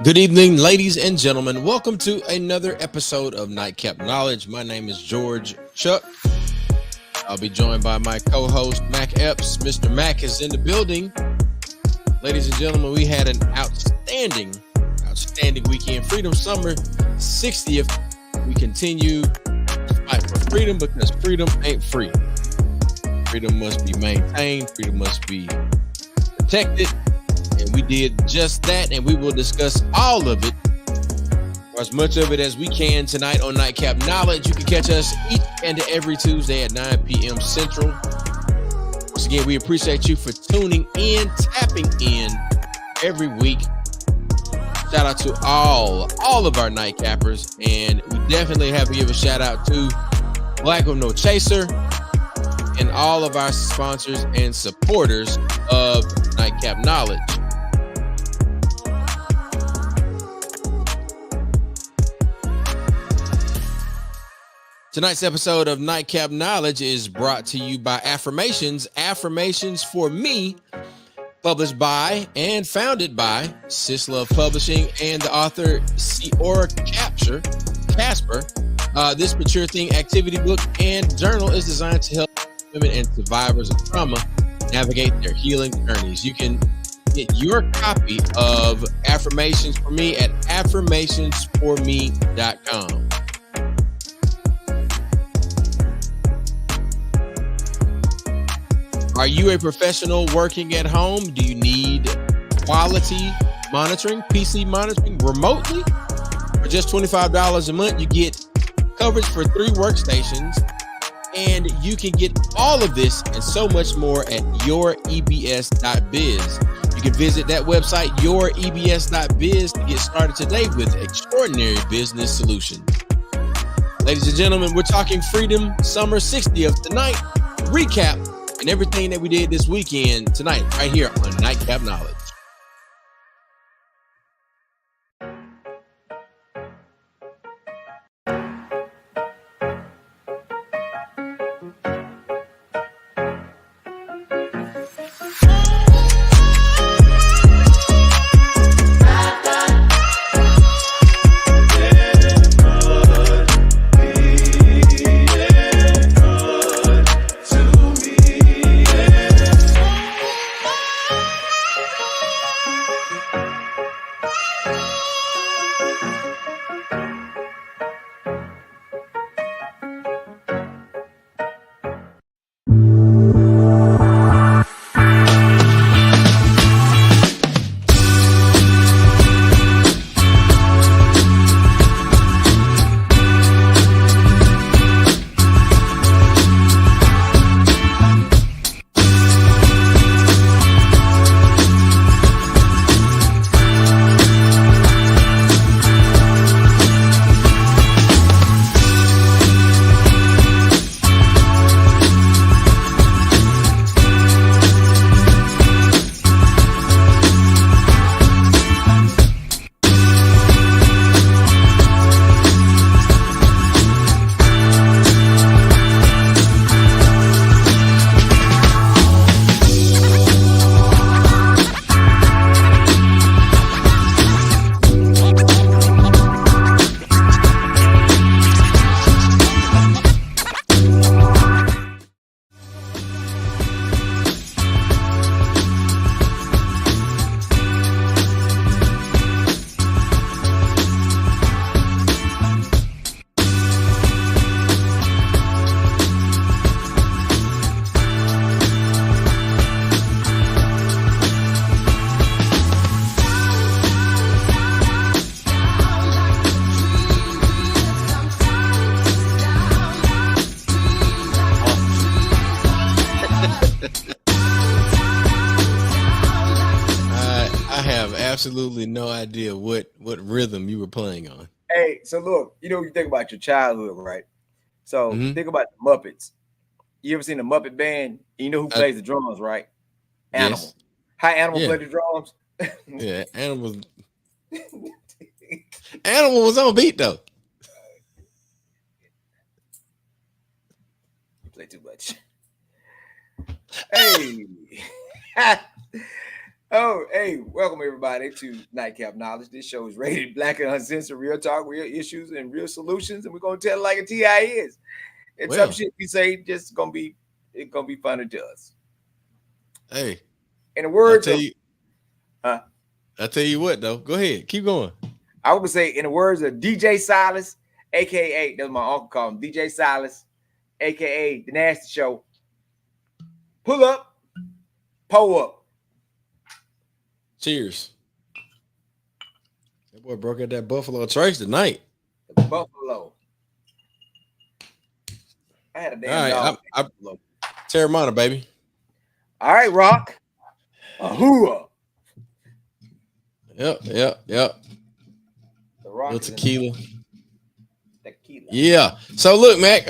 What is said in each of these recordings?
Good evening, ladies and gentlemen. Welcome to another episode of Nightcap Knowledge. My name is George Chuck. I'll be joined by my co-host, Mac Epps. Mr. Mac is in the building. Ladies and gentlemen, we had an outstanding weekend. Freedom Summer 60th. We continue to fight for freedom because freedom ain't free. Freedom must be maintained. Freedom must be protected. And we did just that, and we will discuss all of it, or as much of it as we can tonight on Nightcap Knowledge. You can catch us each and every Tuesday at 9 p.m. Central. Once again, we appreciate you for tuning in, tapping in every week. Shout out to all of our nightcappers, and we definitely have to give a shout out to Black with No Chaser and all of our sponsors and supporters of Nightcap Knowledge. Tonight's episode of Nightcap Knowledge is brought to you by Affirmations. Affirmations for Me, published by and founded by Sis Love Publishing and the author Ciora Casper. This mature teen activity book and journal is designed to help women and survivors of trauma navigate their healing journeys. You can get your copy of Affirmations for Me at affirmationsforme.com. Are you a professional working at home? Do you need quality monitoring, PC monitoring remotely? For just $25 a month, you get coverage for 3 workstations, and you can get all of this and so much more at yourebs.biz. You can visit that website, yourebs.biz, to get started today with extraordinary business solutions. Ladies and gentlemen, we're talking Freedom Summer 60th tonight. Recap and everything that we did this weekend tonight, right here on Nightcap Knowledge. Absolutely no idea what rhythm you were playing on. Hey, so look, you think about your childhood, right? So think about the Muppets. You ever seen the Muppet Band? You know who plays the drums, right? Animal. Yes. How Animal play the drums? Yeah, Animal was on beat though. You play too much. Hey. Oh, hey, welcome everybody to Nightcap Knowledge. This show is rated black and uncensored, real talk, real issues, and real solutions, and we're gonna tell it like a TI is. And some Well, shit we say just gonna be funny to us. hey, In the I words tell of you, uh, I tell you what though. Go ahead, keep going. I would say in the words of DJ Silas, aka that's my uncle called him DJ Silas, aka the Nasty Show. Pull up, pull up. Cheers. That boy broke out that Buffalo Trace tonight. The Buffalo. I had a All damn right, dog. I Terramana, baby. All right, Rock. Ahua. Yep. The Rock Little tequila. Tequila. Yeah. So look, Mac.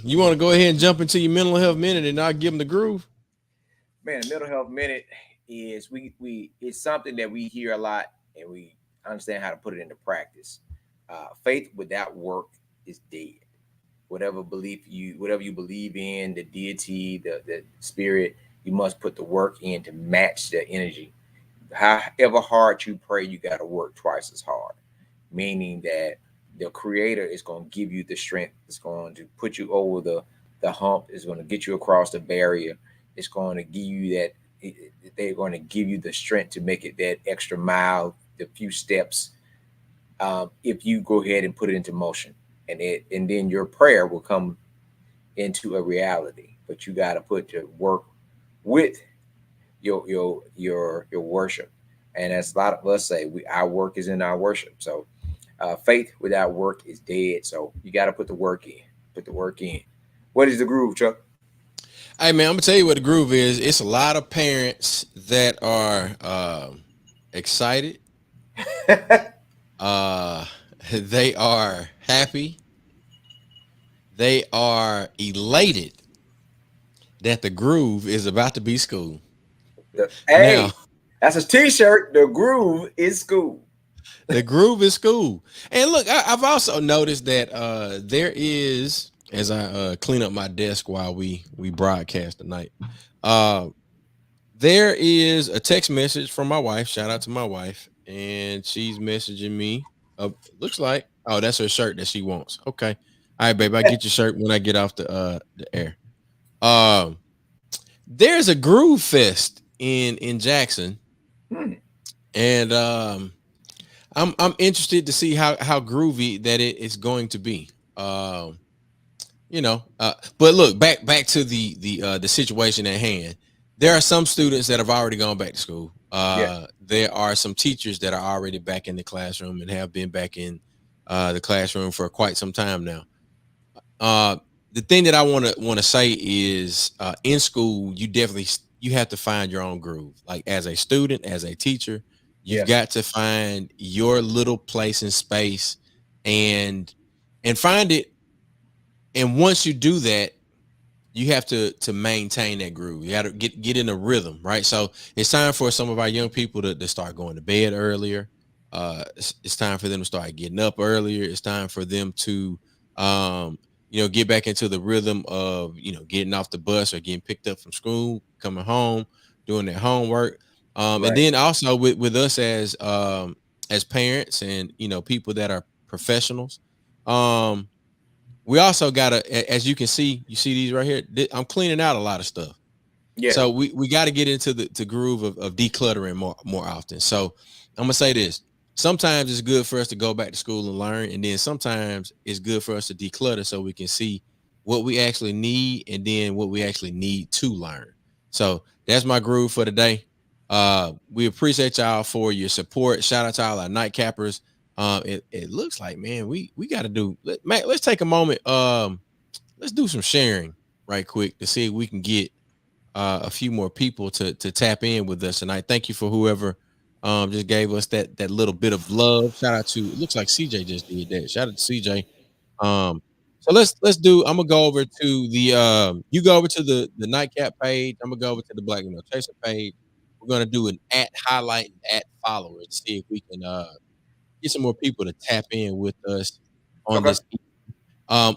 You want to go ahead and jump into your mental health minute and not give them the groove? Man, the mental health minute is we it's something that we hear a lot and we understand how to put it into practice. Faith without work is dead. Whatever you believe in, the deity, the spirit, you must put the work in to match the energy. However hard you pray, you got to work twice as hard. Meaning that the creator is going to give you the strength. It's going to put you over the hump. It's going to get you across the barrier. It's going to give you that. They're going to give you the strength to make it that extra mile, the few steps. If you go ahead and put it into motion, and then your prayer will come into a reality. But you got to put your work with your worship, and as a lot of us say, our work is in our worship. So faith without work is dead. So you got to put the work in. Put the work in. What is the groove, Chuck? Hey man, I'm gonna tell you what the groove is. It's a lot of parents that are excited. Uh, they are happy. They are elated that the groove is about to be school. Hey, that's a T-shirt. The groove is school. The groove is school. And look, I've also noticed that there is, as I clean up my desk while we broadcast tonight, there is a text message from my wife. Shout out to my wife, and she's messaging me. Looks like, oh, that's her shirt that she wants. Okay, all right, babe, I get your shirt when I get off the air. Um, there's a groove fest in Jackson, and I'm interested to see how groovy that it is going to be. But look, back to the situation at hand. There are some students that have already gone back to school. There are some teachers that are already back in the classroom and have been back in the classroom for quite some time now. The thing that I want to say is, in school, you have to find your own groove. Like as a student, as a teacher, you've got to find your little place in space and find it. And once you do that, you have to maintain that groove. You got to get in a rhythm, right? So it's time for some of our young people to start going to bed earlier. It's time for them to start getting up earlier. It's time for them to get back into the rhythm of getting off the bus or getting picked up from school, coming home, doing their homework. And then also with us as parents and people that are professionals, we also gotta, as you see these right here. I'm cleaning out a lot of stuff. Yeah. So we got to get into the groove of decluttering more often. So I'm gonna say this. Sometimes it's good for us to go back to school and learn, and then sometimes it's good for us to declutter so we can see what we actually need and then what we actually need to learn. So that's my groove for today. We appreciate y'all for your support. Shout out to all our nightcappers. It looks like, man, we got to do. Let's take a moment. Let's do some sharing right quick to see if we can get a few more people to tap in with us tonight. Thank you for whoever just gave us that little bit of love. Shout out to, it looks like CJ just did that. Shout out to CJ. So let's do. I'm gonna go over to the you go over to the nightcap page. I'm gonna go over to the Black No Chaser page. We're gonna do an at highlight and at follower to see if we can get some more people to tap in with us on this.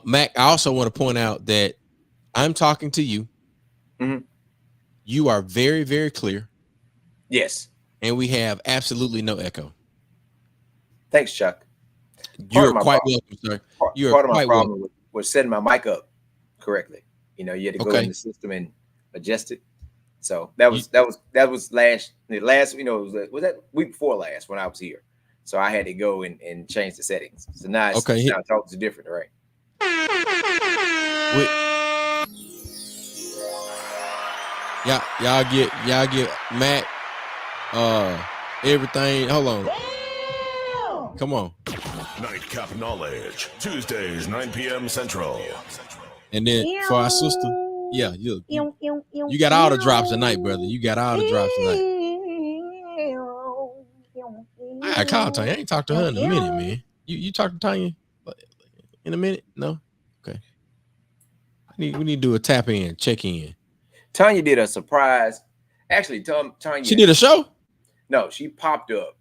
Mac, I also want to point out that I'm talking to you. Mm-hmm. You are very, very clear. Yes. and we have absolutely no echo. Thanks, Chuck. Part You're of my quite problem. welcome, sir. Part, You are part of my quite welcome. problem was setting my mic up correctly. You know, you had to go in Okay. the system and adjust it. So You, that was the last, you know, was that week before last when I was here. So I had to go and change the settings. So now it's okay. now talks different, right? We, y'all get Mac everything. Hold on. Come on. Nightcap Knowledge, Tuesdays, 9 p.m. Central. And then for our sister, yeah, you got all the drops tonight, brother. You got all the drops tonight. I gotta call Tanya. I ain't talked to her in a minute, man. You talked to Tanya in a minute? No? Okay. We need to do a tap in, check in. Tanya did a surprise. Actually, Tanya. She did a show? No, she popped up.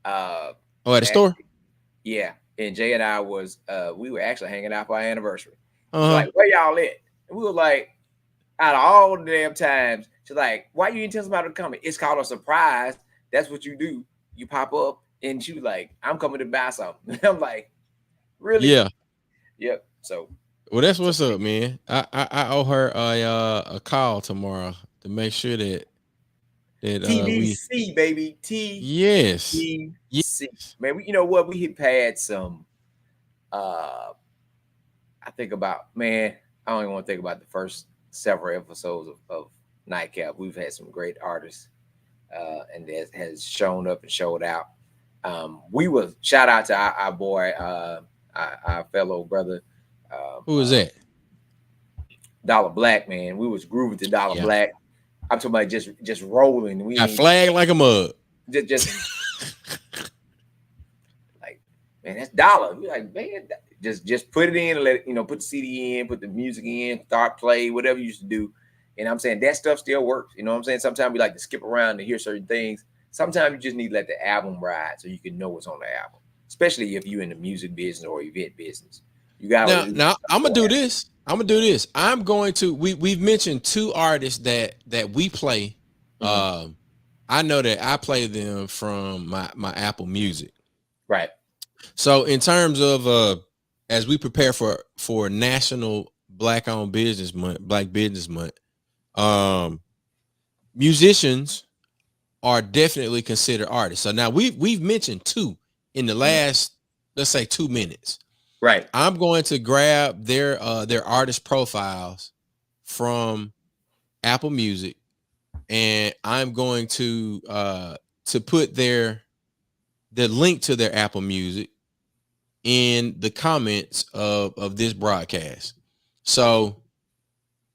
At a store? Yeah. And Jay and I we were actually hanging out for our anniversary. Uh-huh. Like, where y'all at? And we were like, out of all the damn times, she's like, why you didn't tell somebody to come? It's called a surprise. That's what you do. You pop up. And she was like, I'm coming to buy something. I'm like, really? Yeah. Yep. So well, that's what's up, man. I owe her a call tomorrow to make sure that TBC, baby. Yes. Man, you know what? We have had some I think about, man, I don't even want to think about the first several episodes of Nightcap. We've had some great artists and that has shown up and showed out. We will shout out to our boy, our fellow brother. Who is that? Dollar Black, man. We was grooving to Dollar Black. I'm talking about just rolling. We got flag like a mug. Just like, man, that's Dollar. We like, man, just put it in and let it, put the CD in, put the music in, start play, whatever you used to do. And I'm saying that stuff still works. You know what I'm saying? Sometimes we like to skip around to hear certain things. Sometimes you just need to let the album ride so you can know what's on the album, especially if you're in the music business or event business. You got now I'm gonna do this. I'm going to we've mentioned two artists that we play. Mm-hmm. I know that I play them from my Apple Music. Right. So in terms of as we prepare for National Black Business Month, musicians are definitely considered artists. So now we've mentioned two in the last, let's say, 2 minutes. Right. I'm going to grab their artist profiles from Apple Music, and I'm going to put the link to their Apple Music in the comments of this broadcast. So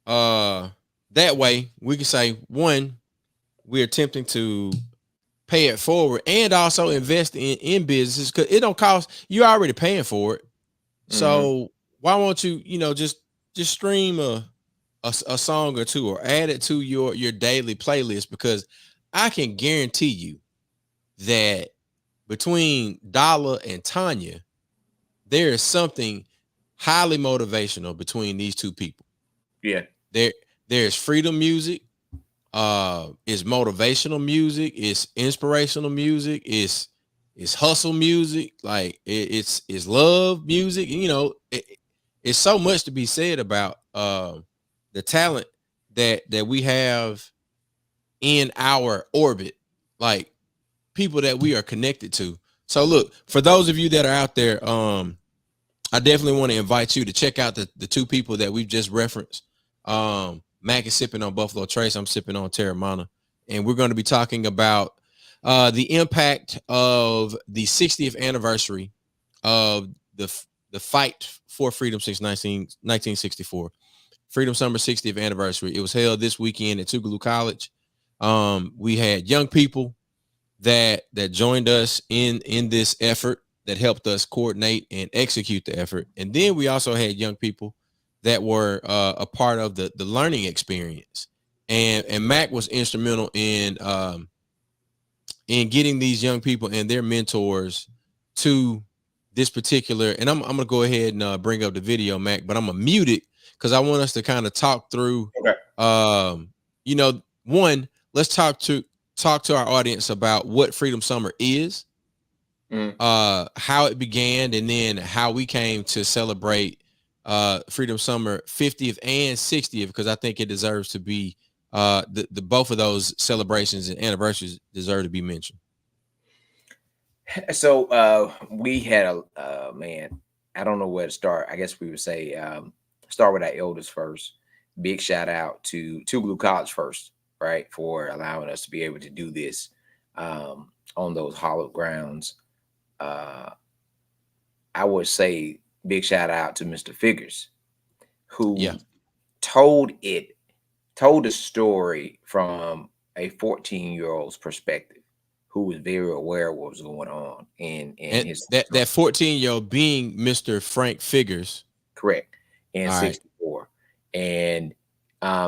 that way we can say, one, we're attempting to pay it forward and also invest in businesses, because it don't cost, you're already paying for it. So why won't you, just stream a song or two or add it to your daily playlist? Because I can guarantee you that between Dollar and Tanya, there is something highly motivational between these two people. Yeah. There's freedom music, it's motivational music, it's inspirational music, it's hustle music, like it's love music. It's so much to be said about the talent that we have in our orbit, like people that we are connected to. So look, for those of you that are out there, I definitely want to invite you to check out the two people that we've just referenced. Mac is sipping on Buffalo Trace. I'm sipping on Terramana, and we're going to be talking about the impact of the 60th anniversary of the fight for freedom since 1964. Freedom Summer 60th anniversary. It was held this weekend at Tougaloo College. We had young people that joined us in this effort, that helped us coordinate and execute the effort. And then we also had young people that were a part of the learning experience. And Mac was instrumental in getting these young people and their mentors to this particular, and I'm gonna go ahead and bring up the video, Mac, but I'm gonna mute it because I want us to kind of talk through, okay. One, let's talk to talk to our audience about what Freedom Summer is, how it began, and then how we came to celebrate Freedom Summer 50th and 60th, because I think it deserves to be the both of those celebrations and anniversaries deserve to be mentioned. So we had a man, I don't know where to start. I guess we would say start with our elders first. Big shout out to Tougaloo College first, right, for allowing us to be able to do this on those hallowed grounds. I would say big shout out to Mr. Figures, who told the story from a 14-year-old's perspective, who was very aware of what was going on and his that 14-year-old being Mr. Frank Figures. Correct. And All right. 64. And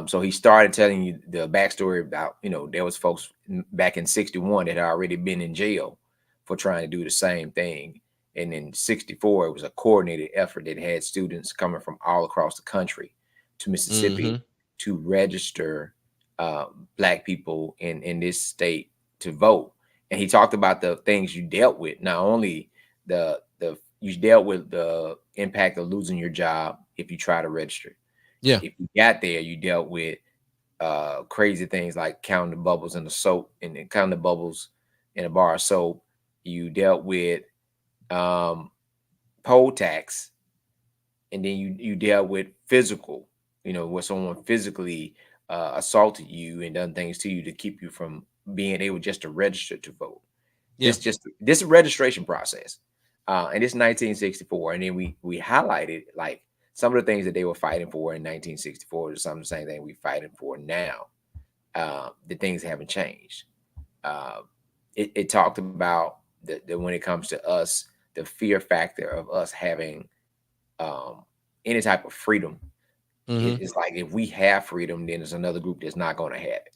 so he started telling you the backstory about, there was folks back in 61 that had already been in jail for trying to do the same thing. And in 64, it was a coordinated effort that had students coming from all across the country to Mississippi to register Black people in this state to vote. And he talked about the things you dealt with, not only you dealt with the impact of losing your job if you try to register. Yeah. If you got there, you dealt with crazy things like counting the bubbles in the soap and then counting the bubbles in a bar of soap. You dealt with poll tax, and then you dealt with physical, where someone physically assaulted you and done things to you to keep you from being able just to register to vote. Yeah. This registration process. And it's 1964, and then we highlighted like some of the things that they were fighting for in 1964 is some of the same thing we're fighting for now. The things haven't changed. It talked about the when it comes to us, the fear factor of us having any type of freedom. It's like if we have freedom, then there's another group that's not going to have it,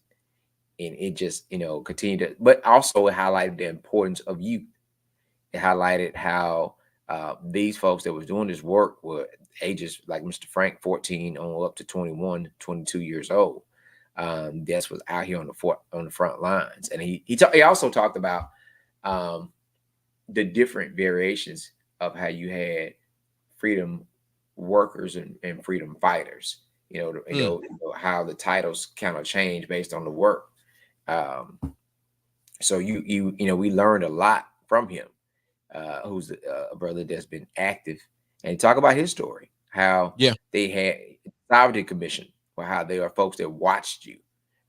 and it just continued to. But also it highlighted the importance of youth. It highlighted how these folks that was doing this work were ages like Mr. Frank, 14 on up to 21, 22 years old. That's was out here on the front lines. And he also talked about the different variations of how you had freedom workers and freedom fighters. How the titles kind of change based on the work. So we learned a lot from him. Who's a brother that's been active, and he talk about his story, how they had sovereignty commission, or how there are folks that watched you,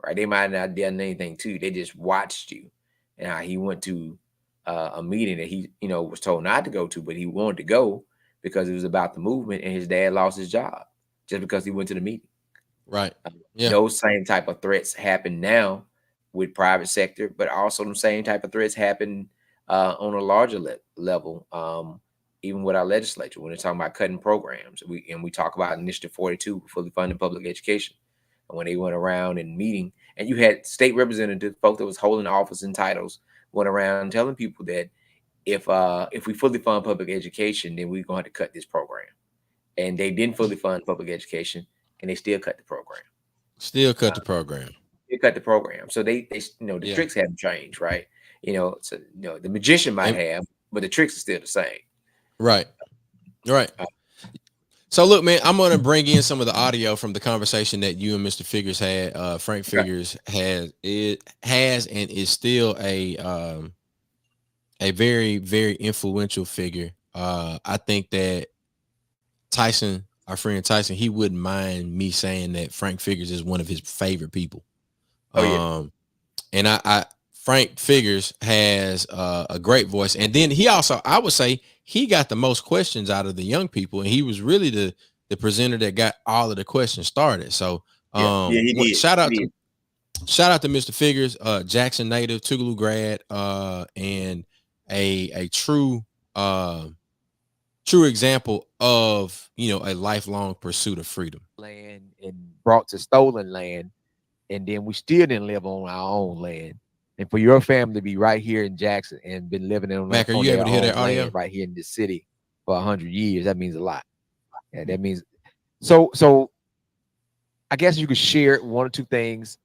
right? They might not have done anything to you, they just watched you, and how he went to a meeting that he was told not to go to, but he wanted to go because it was about the movement, and his dad lost his job just because he went to the meeting. Right. Those same type of threats happen now with private sector, but also the same type of threats happen on a larger level, even with our legislature, when they're talking about cutting programs. We talk about Initiative 42, fully funded public education. And when they went around and meeting, and you had state representatives, folks that was holding office and titles, went around telling people that if we fully fund public education, then we're going to cut this program. And they didn't fully fund public education, and they still cut the program. Still cut the program. They cut the program. So they the tricks haven't changed, right? So the magician might have, but the tricks are still the same. Right. So look, man, I'm going to bring in some of the audio from the conversation that you and Mr. Figures had. Frank Figures has and is still a very, very influential figure. I think that Tyson, our friend Tyson, he wouldn't mind me saying that Frank Figures is one of his favorite people. And I Frank Figures has a great voice, and then he also, I would say, he got the most questions out of the young people, and he was really the presenter that got all of the questions started. So he did. Shout out to Mr. Figures, Jackson native, Tougaloo grad, and a true example of a lifelong pursuit of freedom. Land and brought to stolen land, and then we still didn't live on our own land. And for your family to be right here in Jackson and been living in Mac, are you able to hear that audio? Right here in this city for 100 years, that means a lot. Yeah, that means so I guess you could share one or two things.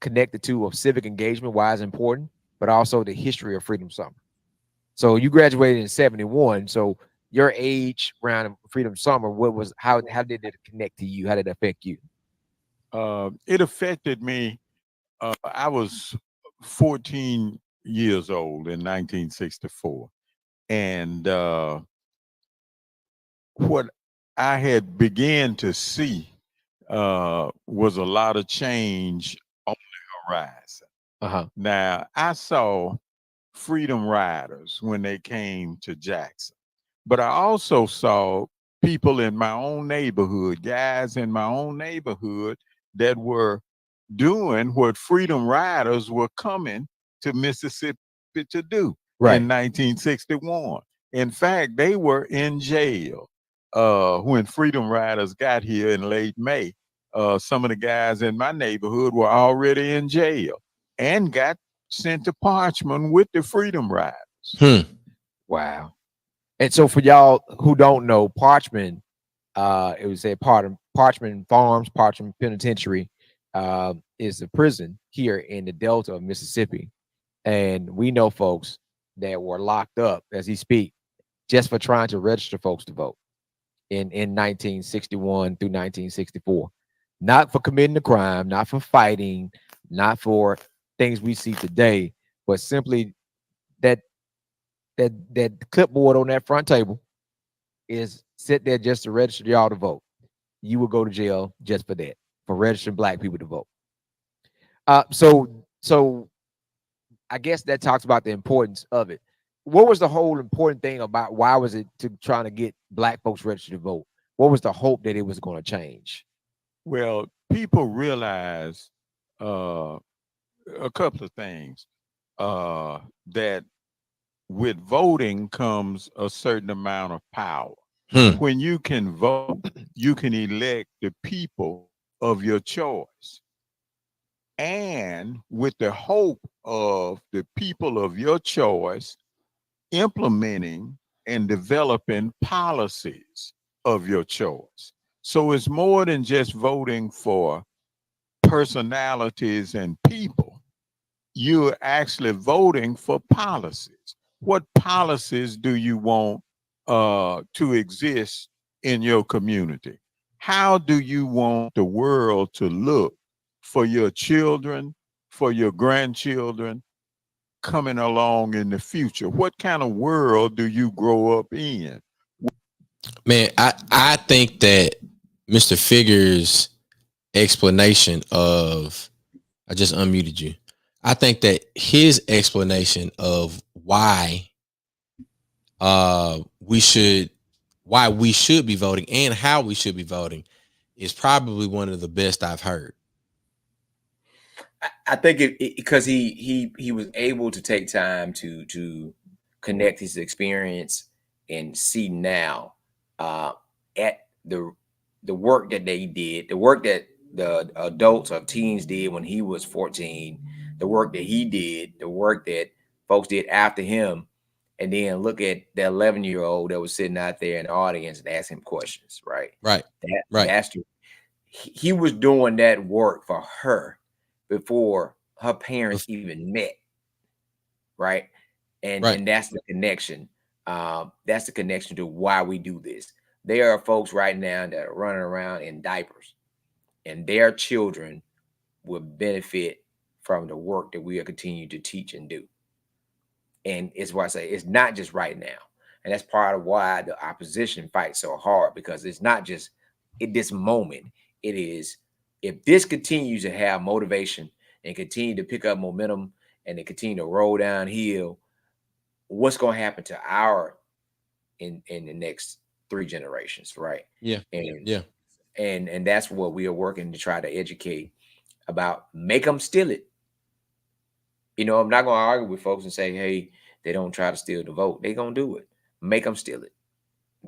connected to of civic engagement, why it's important, but also the history of Freedom Summer. So you graduated in 71. So your age around Freedom Summer, how did it connect to you? How did it affect you? It affected me. I was 14 years old in 1964. And what I had began to see was a lot of change on the horizon. Now, I saw freedom riders when they came to Jackson, but I also saw people in my own neighborhood, guys in my own neighborhood that were doing what freedom riders were coming to Mississippi to do in 1961. In fact, they were in jail when freedom riders got here in late May. Some of the guys in my neighborhood were already in jail and got sent to Parchman with the freedom riders. Wow. And so for y'all who don't know, Parchman, it was a part of Parchman Farms, Parchman Penitentiary, is a prison here in the Delta of Mississippi. And we know folks that were locked up as he speak just for trying to register folks to vote in 1961 through 1964. Not for committing a crime, not for fighting, not for things we see today, but simply that clipboard on that front table is sit there just to register y'all to vote. You will go to jail just for that, for registering Black people to vote. So I guess that talks about the importance of it. What was the whole important thing about why was it to trying to get Black folks registered to vote? What was the hope that it was going to change? Well, people realize a couple of things. That with voting comes a certain amount of power. When you can vote, you can elect the people of your choice. And with the hope of the people of your choice implementing and developing policies of your choice. So it's more than just voting for personalities and people. You're actually voting for policies. What policies do you want to exist in your community? How do you want the world to look for your children, for your grandchildren coming along in the future? What kind of world do you grow up in? Man, I think that Mr. Figure's explanation of, I just unmuted you. I think that his explanation of why we should be voting and how we should be voting is probably one of the best I've heard. I think it because he was able to take time to connect his experience and see now at the work that they did, the work that the adults or teens did when he was 14, the work that he did, the work that folks did after him, and then look at the 11-year-old that was sitting out there in the audience and ask him questions, right? Right. That's true. He was doing that work for her before her parents even met, right? And that's the connection. That's the connection to why we do this. There are folks right now that are running around in diapers, and their children will benefit from the work that we are continuing to teach and do. And it's why I say it's not just right now. And that's part of why the opposition fights so hard, because it's not just at this moment. It is, if this continues to have motivation and continue to pick up momentum and to continue to roll downhill, what's going to happen to our in the next 3 generations, right? Yeah. And that's what we are working to try to educate about. Make them steal it. You know, I'm not going to argue with folks and say, hey, they don't try to steal the vote. They're going to do it. Make them steal it.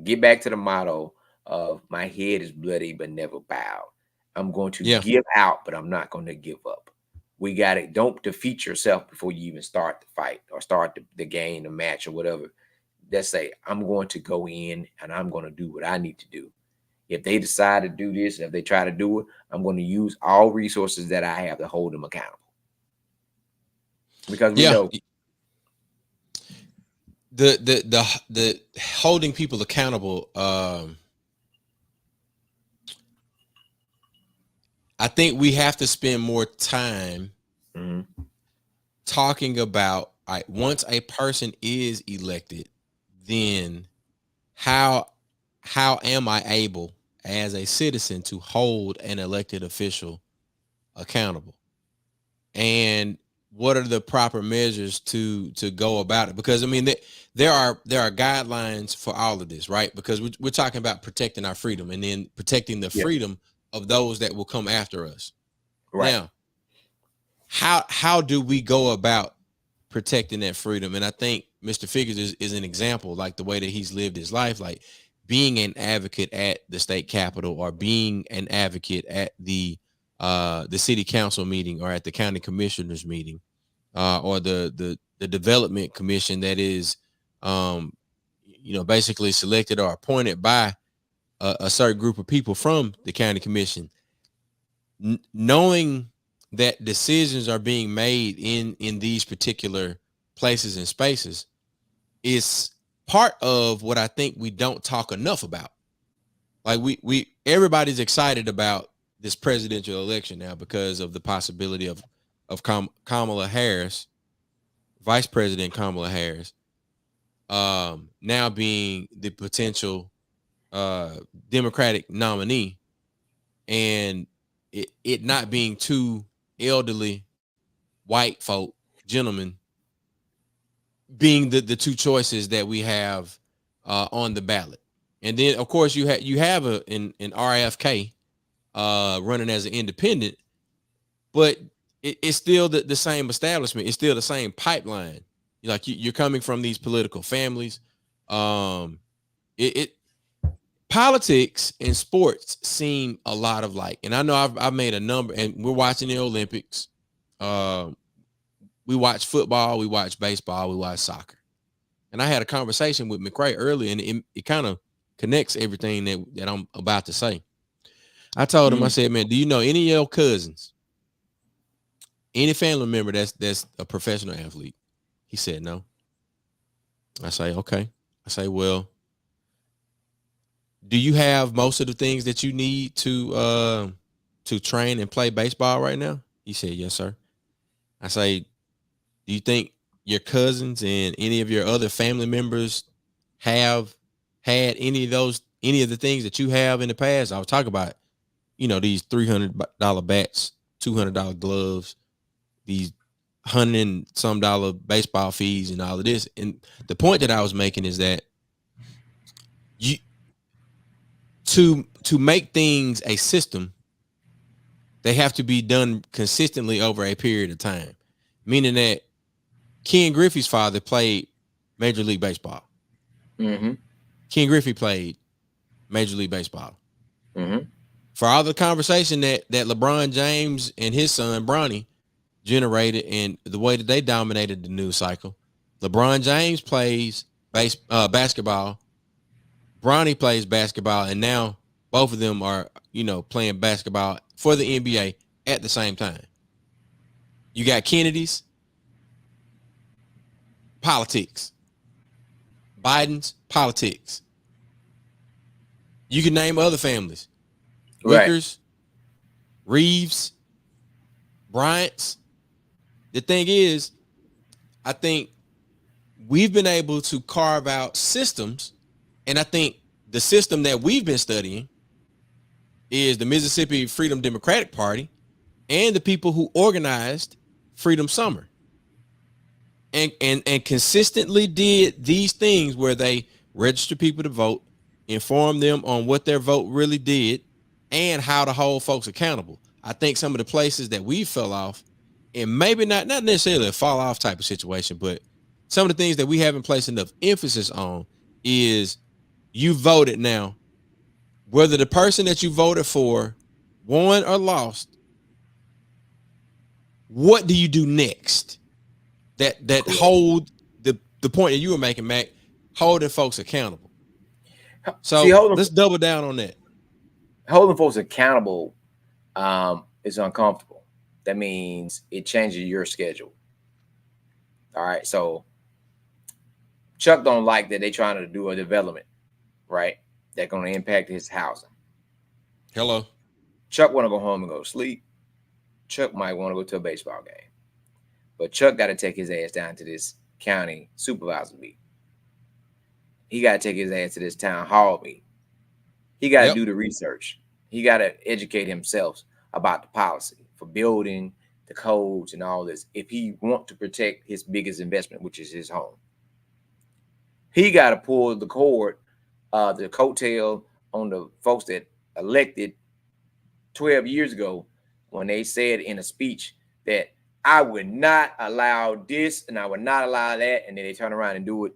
Get back to the motto of my head is bloody but never bowed. I'm going to give out, but I'm not going to give up. We got it. Don't defeat yourself before you even start the fight or start the game, the match, or whatever. Let's say I'm going to go in and I'm going to do what I need to do. If they decide to do this, if they try to do it, I'm going to use all resources that I have to hold them accountable. Because we know the holding people accountable. I think we have to spend more time talking about, all right, once a person is elected, then how am I able as a citizen to hold an elected official accountable? And what are the proper measures to go about it? Because I mean, there are guidelines for all of this, right? Because we're talking about protecting our freedom and then protecting the freedom of those that will come after us. Right. Now, how do we go about protecting that freedom? And I think Mr. Figures is an example, like the way that he's lived his life, like being an advocate at the state capitol or being an advocate at the city council meeting or at the county commissioners meeting, or the development commission that is, basically selected or appointed by a certain group of people from the county commission. Knowing that decisions are being made in these particular places and spaces is part of what I think we don't talk enough about. Like everybody's excited about this presidential election now because of the possibility of Kamala Harris, Vice President Kamala Harris, now being the potential Democratic nominee, and it not being two elderly white folk gentlemen being the two choices that we have on the ballot. And then of course you have an RFK running as an independent, but it's still the same establishment. It's still the same pipeline. Like you're coming from these political families. Politics and sports seem a lot of like, and I know I've made a number, and we're watching the Olympics. We watch football, we watch baseball, we watch soccer. And I had a conversation with McRae earlier, and it kind of connects everything that I'm about to say. I told him, I said, man, do you know any of your cousins, any family member that's a professional athlete? He said no. I say, okay. I say, well, do you have most of the things that you need to train and play baseball right now? He said, yes, sir. I say, do you think your cousins and any of your other family members have had any of the things that you have in the past? I was talking about, these $300 bats, $200 gloves, these $100 and some baseball fees and all of this. And the point that I was making is that to make things a system, they have to be done consistently over a period of time. Meaning that Ken Griffey's father played Major League Baseball. Mm-hmm. Ken Griffey played Major League Baseball. Mm-hmm. For all the conversation that LeBron James and his son Bronny generated and the way that they dominated the news cycle, LeBron James plays basketball. Bronny plays basketball, and now both of them are, playing basketball for the NBA at the same time. You got Kennedy's, politics. Biden's, politics. You can name other families. Wickers, Reeves, Bryant's. The thing is, I think we've been able to carve out systems, and I think the system that we've been studying is the Mississippi Freedom Democratic Party and the people who organized Freedom Summer and consistently did these things where they register people to vote, inform them on what their vote really did, and how to hold folks accountable. I think some of the places that we fell off, and maybe not necessarily a fall off type of situation, but some of the things that we haven't placed enough emphasis on is you voted now, whether the person that you voted for won or lost, what do you do next? That hold the point that you were making, Mac, holding folks accountable. So let's double down on that. holding folks accountable is uncomfortable. That means it changes your schedule. All right. So Chuck don't like that they trying to do a development, right? That's going to impact his housing. Hello. Chuck want to go home and go to sleep. Chuck might want to go to a baseball game. But Chuck got to take his ass down to this county supervisor meeting. He got to take his ass to this town hall meeting. He got to do the research. He got to educate himself about the policy for building, the codes, and all this. If he want to protect his biggest investment, which is his home, he got to pull the cord, the coattail on the folks that elected 12 years ago when they said in a speech that I would not allow this and I would not allow that, and then they turn around and do it,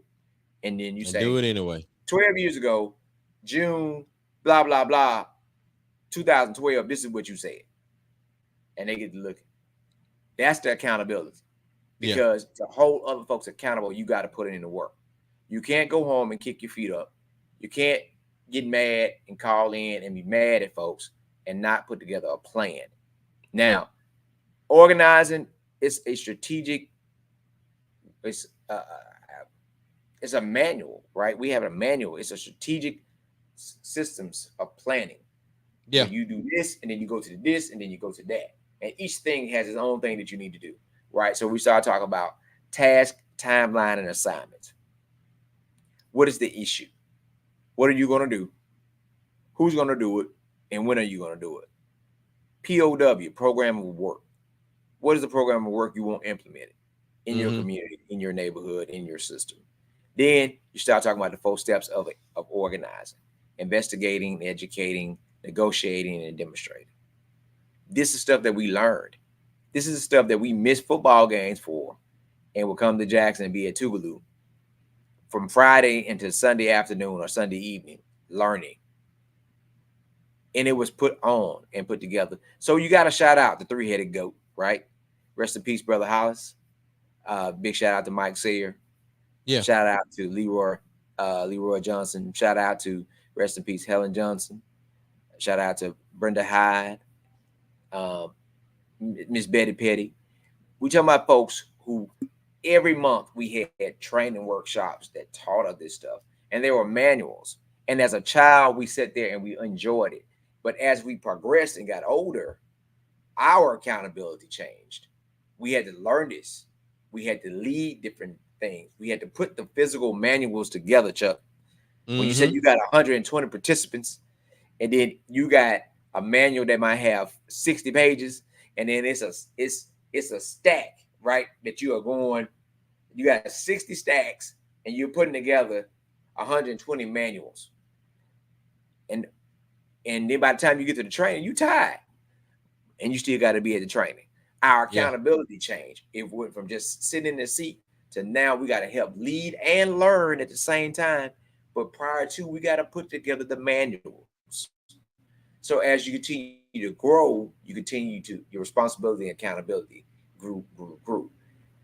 and then you say do it anyway. 12 years ago, June, blah blah blah, 2012. This is what you said, and they get to look. That's the accountability, because to hold other folks accountable, you got to put it into work. You can't go home and kick your feet up. You can't get mad and call in and be mad at folks and not put together a plan. Now, organizing is a strategic. It's a manual, right? We have a manual. It's a strategic systems of planning. Yeah, you do this, and then you go to this, and then you go to that, and each thing has its own thing that you need to do, right? So we start talking about task, timeline, and assignments. What is the issue? What are you going to do? Who's going to do it? And when are you going to do it? POW, program of work. What is the program of work you want implemented in your community, in your neighborhood, in your system? Then you start talking about the 4 steps of organizing, investigating, educating, negotiating, and demonstrating. This is stuff that we learned. This is the stuff that we miss football games for and will come to Jackson and be at Tougaloo from Friday into Sunday afternoon or Sunday evening learning. And it was put on and put together. So you got to shout out the 3-headed goat, right? Rest in peace, Brother Hollis. Big shout out to Mike Sayer. Yeah. Shout out to Leroy Johnson. Shout out to, rest in peace, Helen Johnson. Shout out to Brenda Hyde. Miss Betty Petty. We talking about folks who every month we had training workshops that taught us this stuff. And there were manuals. And as a child, we sat there and we enjoyed it. But as we progressed and got older, our accountability changed. We had to learn this. We had to lead different things. We had to put the physical manuals together, Chuck. When you said you got 120 participants, and then you got a manual that might have 60 pages, and then it's a stack, right? That you are going, you got 60 stacks, and you're putting together 120 manuals. And then by the time you get to the training, you tired. And you still got to be at the training. Our accountability changed. It went from just sitting in the seat to now we got to help lead and learn at the same time. But prior to, we got to put together the manuals. So as you continue to grow, you continue to, your responsibility and accountability grew.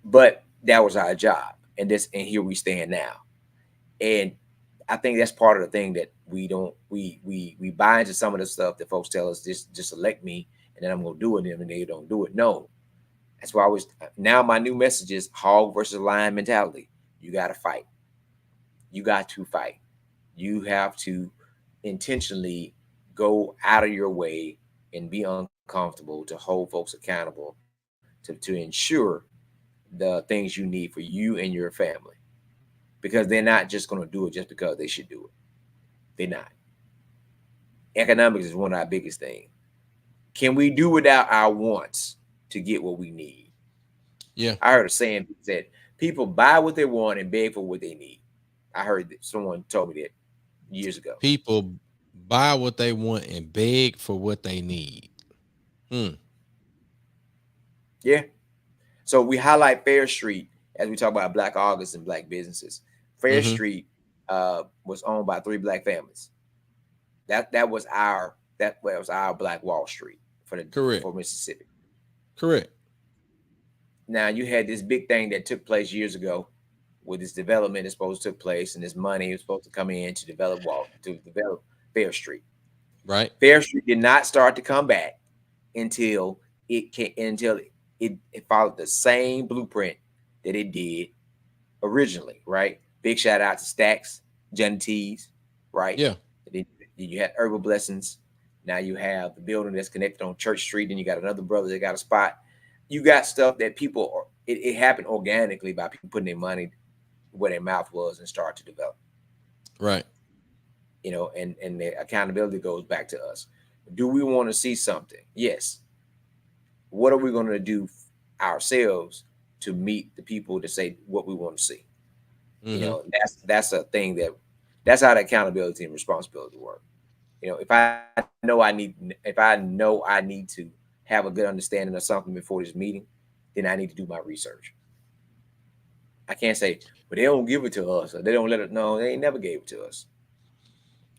But that was our job. And here we stand now. And I think that's part of the thing that we buy into some of the stuff that folks tell us, just elect me and then I'm going to do it, and they don't do it. No. That's why now my new message is hog versus lion mentality. You got to fight. You got to fight. You have to intentionally go out of your way and be uncomfortable to hold folks accountable to ensure the things you need for you and your family. Because they're not just going to do it just because they should do it. They're not. Economics is one of our biggest things. Can we do without our wants to get what we need? Yeah. I heard a saying that said, people buy what they want and beg for what they need. I heard that someone told me that years ago. People buy what they want and beg for what they need. Yeah. So we highlight Fair Street as we talk about Black August and Black businesses. Fair Street was owned by 3 Black families. That was our Black Wall Street for Mississippi. Correct. Now you had this big thing that took place years ago, with this development is supposed to take place, and this money is supposed to come in to develop Fair Street. Right. Fair Street did not start to come back until it followed the same blueprint that it did originally, right? Big shout out to Stacks, Johnny T's, right? Yeah. Then you had Herbal Blessings. Now you have the building that's connected on Church Street. Then you got another brother that got a spot. You got stuff that people, it happened organically by people putting their money where their mouth was and start to develop. Right. You know, and the accountability goes back to us. Do we want to see something? Yes. What are we going to do ourselves to meet the people to say what we want to see? You know, that's a thing that's how the accountability and responsibility work. You know, if I know I need to have a good understanding of something before this meeting, then I need to do my research. I can't say, but they don't give it to us, or they don't let it. No, they ain't never gave it to us.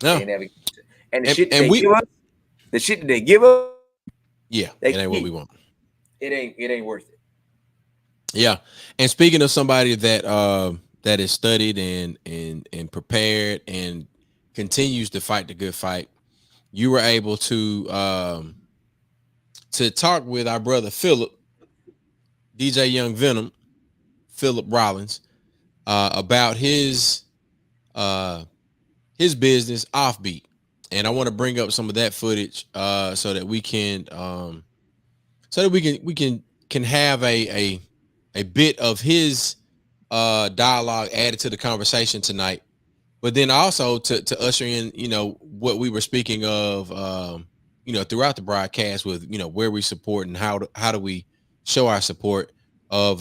No. They never. And the shit give us, the shit that they give us, yeah, it ain't what we want. It ain't worth it. Yeah, and speaking of somebody that that is studied and prepared and continues to fight the good fight, you were able to talk with our brother Philip, DJ Young Venom, Philip Rollins, about his business Offbeat, and I want to bring up some of that footage so that we can have a bit of his dialogue added to the conversation tonight, but then also to usher in, you know, what we were speaking of, you know, throughout the broadcast with, you know, where we support and how do we show our support of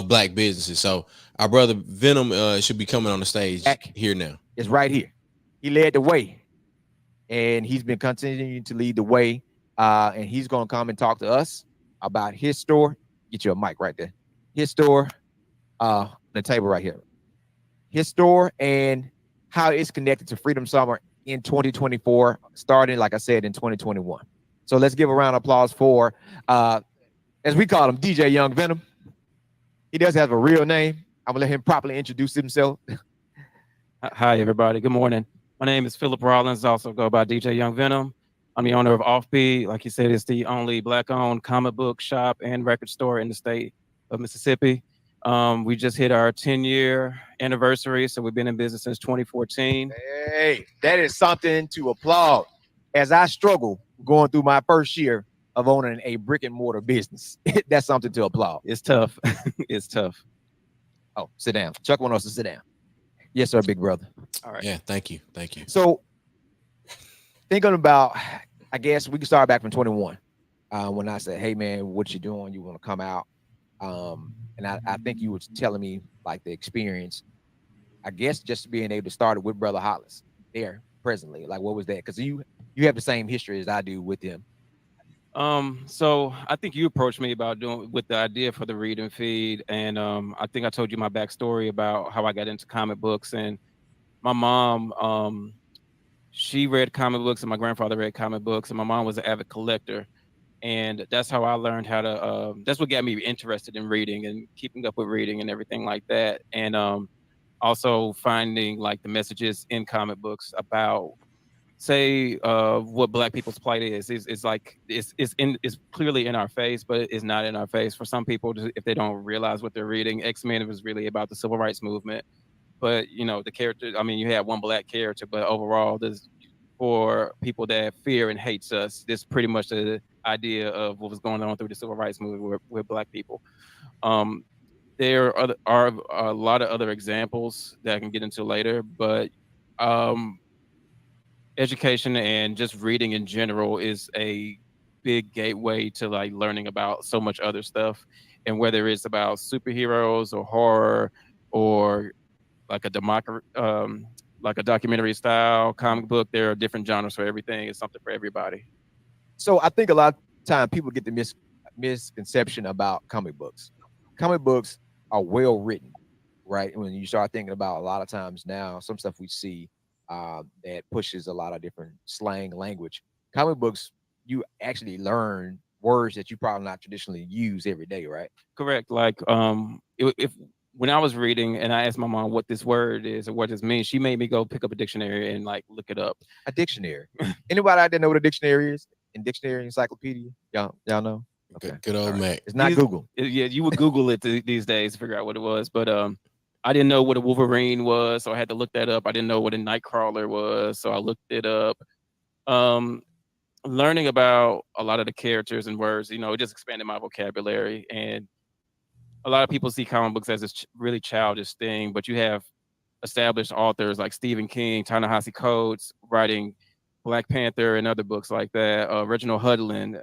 Black businesses. So our brother Venom should be coming on the stage here now. It's right here. He led the way, and he's been continuing to lead the way. And he's going to come and talk to us about his store. Get you a mic right there. His store, the table right here. His store and how it's connected to Freedom Summer in 2024, starting, like I said, in 2021. So let's give a round of applause for, as we call him, DJ Young Venom. He does have a real name. I'm gonna let him properly introduce himself. Hi, everybody. Good morning. My name is Philip Rollins. I also go by DJ Young Venom. I'm the owner of Offbeat. Like you said, it's the only Black-owned comic book shop and record store in the state of Mississippi. We just hit our 10-year anniversary, so we've been in business since 2014. Hey, that is something to applaud. As I struggle going through my first year of owning a brick and mortar business, that's something to applaud. It's tough. It's tough. Oh, sit down. Chuck wants us to sit down. Yes, sir, big brother. All right. Yeah, thank you. So thinking about, I guess we can start back from 21. When I said, hey man, what you doing? You want to come out? And I think you were telling me like the experience, I guess just being able to start it with Brother Hollis there presently. Like, what was that? Because you have the same history as I do with him. So I think you approached me about doing with the idea for the read and feed. And I think I told you my backstory about how I got into comic books. And my mom, she read comic books and my grandfather read comic books, and my mom was an avid collector. And that's how I learned how to, that's what got me interested in reading and keeping up with reading and everything like that. And also finding like the messages in comic books about, say, what Black people's plight is. It's like, it's clearly in our face, but it's not in our face. For some people, if they don't realize what they're reading, X-Men was really about the civil rights movement. But, you know, the character, I mean, you had one Black character, but overall, there's, for people that fear and hates us, this pretty much the idea of what was going on through the civil rights movement with Black people. There are a lot of other examples that I can get into later, but education and just reading in general is a big gateway to like learning about so much other stuff. And whether it's about superheroes or horror or like a documentary style comic book, there are different genres for everything. It's something for everybody. So I think a lot of time people get the misconception about comic books. Comic books are well written, right? When you start thinking about a lot of times now, some stuff we see that pushes a lot of different slang language. Comic books, you actually learn words that you probably not traditionally use every day, right? Correct. Like if when I was reading and I asked my mom what this word is or what this means, she made me go pick up a dictionary and like look it up. A dictionary. Anybody out there know what a dictionary is? In dictionary, encyclopedia? Y'all know? Okay. Good old Mac. It's not Google. Yeah, you would Google it these days to figure out what it was. But I didn't know what a Wolverine was, so I had to look that up. I didn't know what a Nightcrawler was, so I looked it up. Learning about a lot of the characters and words, it just expanded my vocabulary. And a lot of people see comic books as this really childish thing, but you have established authors like Stephen King, Ta-Nehisi Coates writing Black Panther and other books like that. Reginald Hudlin,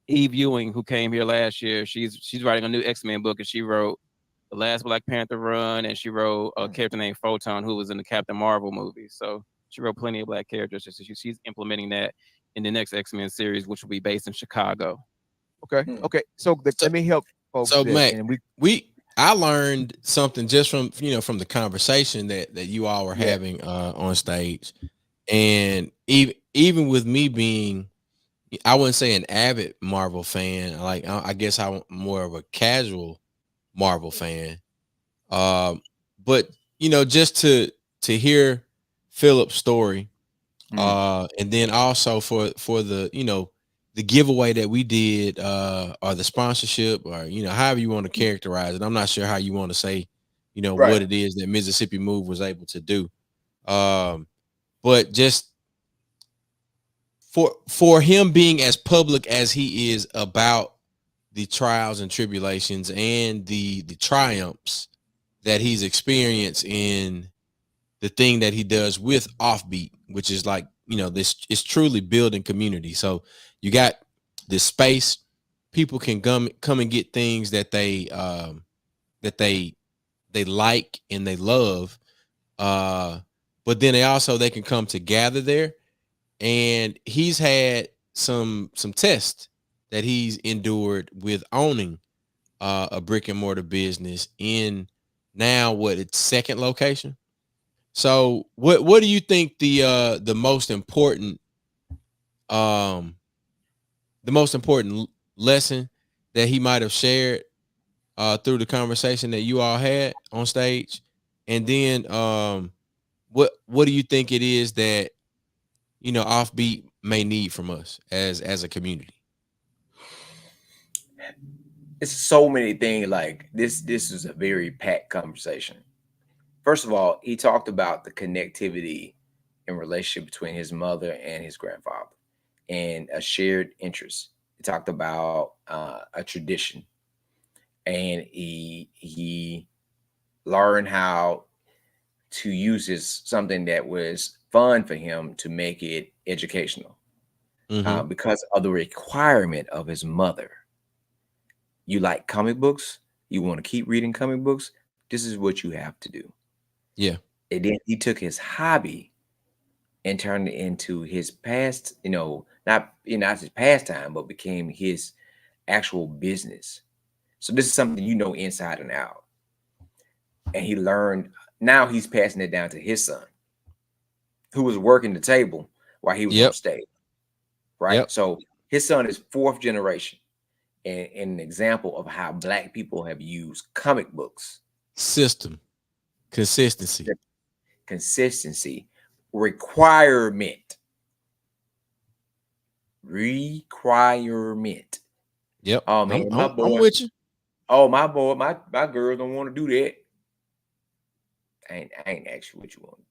Eve Ewing, who came here last year, she's writing a new X-Men book, and she wrote the last Black Panther run, and she wrote a character named Photon, who was in the Captain Marvel movie. So she wrote plenty of Black characters. So she's implementing that in the next X-Men series, which will be based in Chicago. Okay. So let me help folks. So Mac, and I learned something just from from the conversation that you all were having on stage, and even with me being, I wouldn't say an avid Marvel fan. Like I guess I'm more of a casual Marvel fan. But just to hear Philip's story, and then also for the the giveaway that we did, or the sponsorship, or however you want to characterize it. I'm not sure how you want to say, what it is that Mississippi Move was able to do. But just for him being as public as he is about the trials and tribulations and the triumphs that he's experienced in the thing that he does with Offbeat, which is like, this is truly building community. So you got this space, people can come and get things that they like and they love, but then they can come to gather there. And he's had some tests that he's endured with owning a brick and mortar business in now its second location. So what do you think the most important lesson that he might have shared through the conversation that you all had on stage? And then what do you think it is that Offbeat may need from us as a community? It's so many things. Like this is a very packed conversation. First of all, he talked about the connectivity and relationship between his mother and his grandfather and a shared interest. He talked about a tradition, and he learned how to use something that was fun for him to make it educational, because of the requirement of his mother. You like comic books? You want to keep reading comic books? This is what you have to do. Yeah. And then he took his hobby and turned it into his past, not his pastime, but became his actual business. So this is something inside and out. And he learned, now he's passing it down to his son, who was working the table while he was on stage. Right. Yep. So his son is fourth generation, and an example of how Black people have used comic books. System. Consistency, requirement. Yep. Oh man, I'm with you. Oh, my boy, my girl don't want to do that. I ain't actually what you want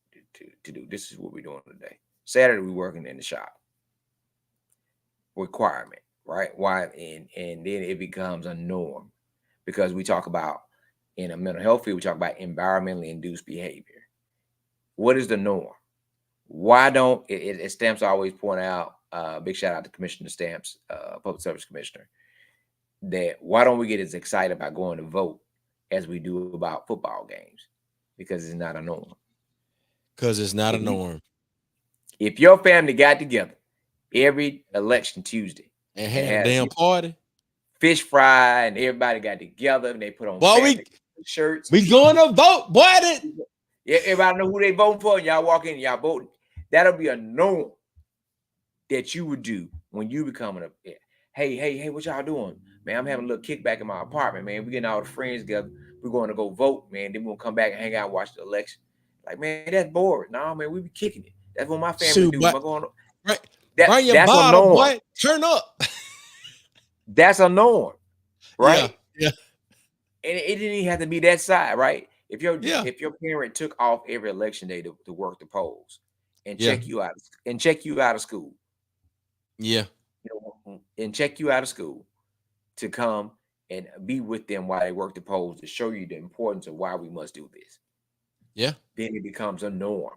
to do. This is what we're doing today. Saturday we working in the shop. Requirement, right? Why? And then it becomes a norm, because we talk about, in a mental health field, we talk about environmentally induced behavior. What is the norm? Why don't it Stamps always point out, big shout out to Commissioner Stamps, Public Service Commissioner, that why don't we get as excited about going to vote as we do about football games? Because it's not a norm. If your family got together every election Tuesday and had a damn party, fish fry, and everybody got together and they put on shirts. We going to vote, boy. Yeah, everybody know who they voting for, and y'all walk in and y'all voting. That'll be a norm that you would do when you becoming hey, what y'all doing? Man, I'm having a little kickback in my apartment, man. We getting all the friends together. we're going to go vote, man. Then we'll come back and hang out and watch the election. Like, man, that's boring. No, man, we be kicking it. That's what my family do. But, Going right. Bring your that's bottle, a norm. boy. Turn up. That's a norm, right? Yeah. And it didn't even have to be that side, right? If your parent took off every election day to work the polls and check you out of school. Yeah. And check you out of school to come and be with them while they work the polls to show you the importance of why we must do this. Yeah. Then it becomes a norm.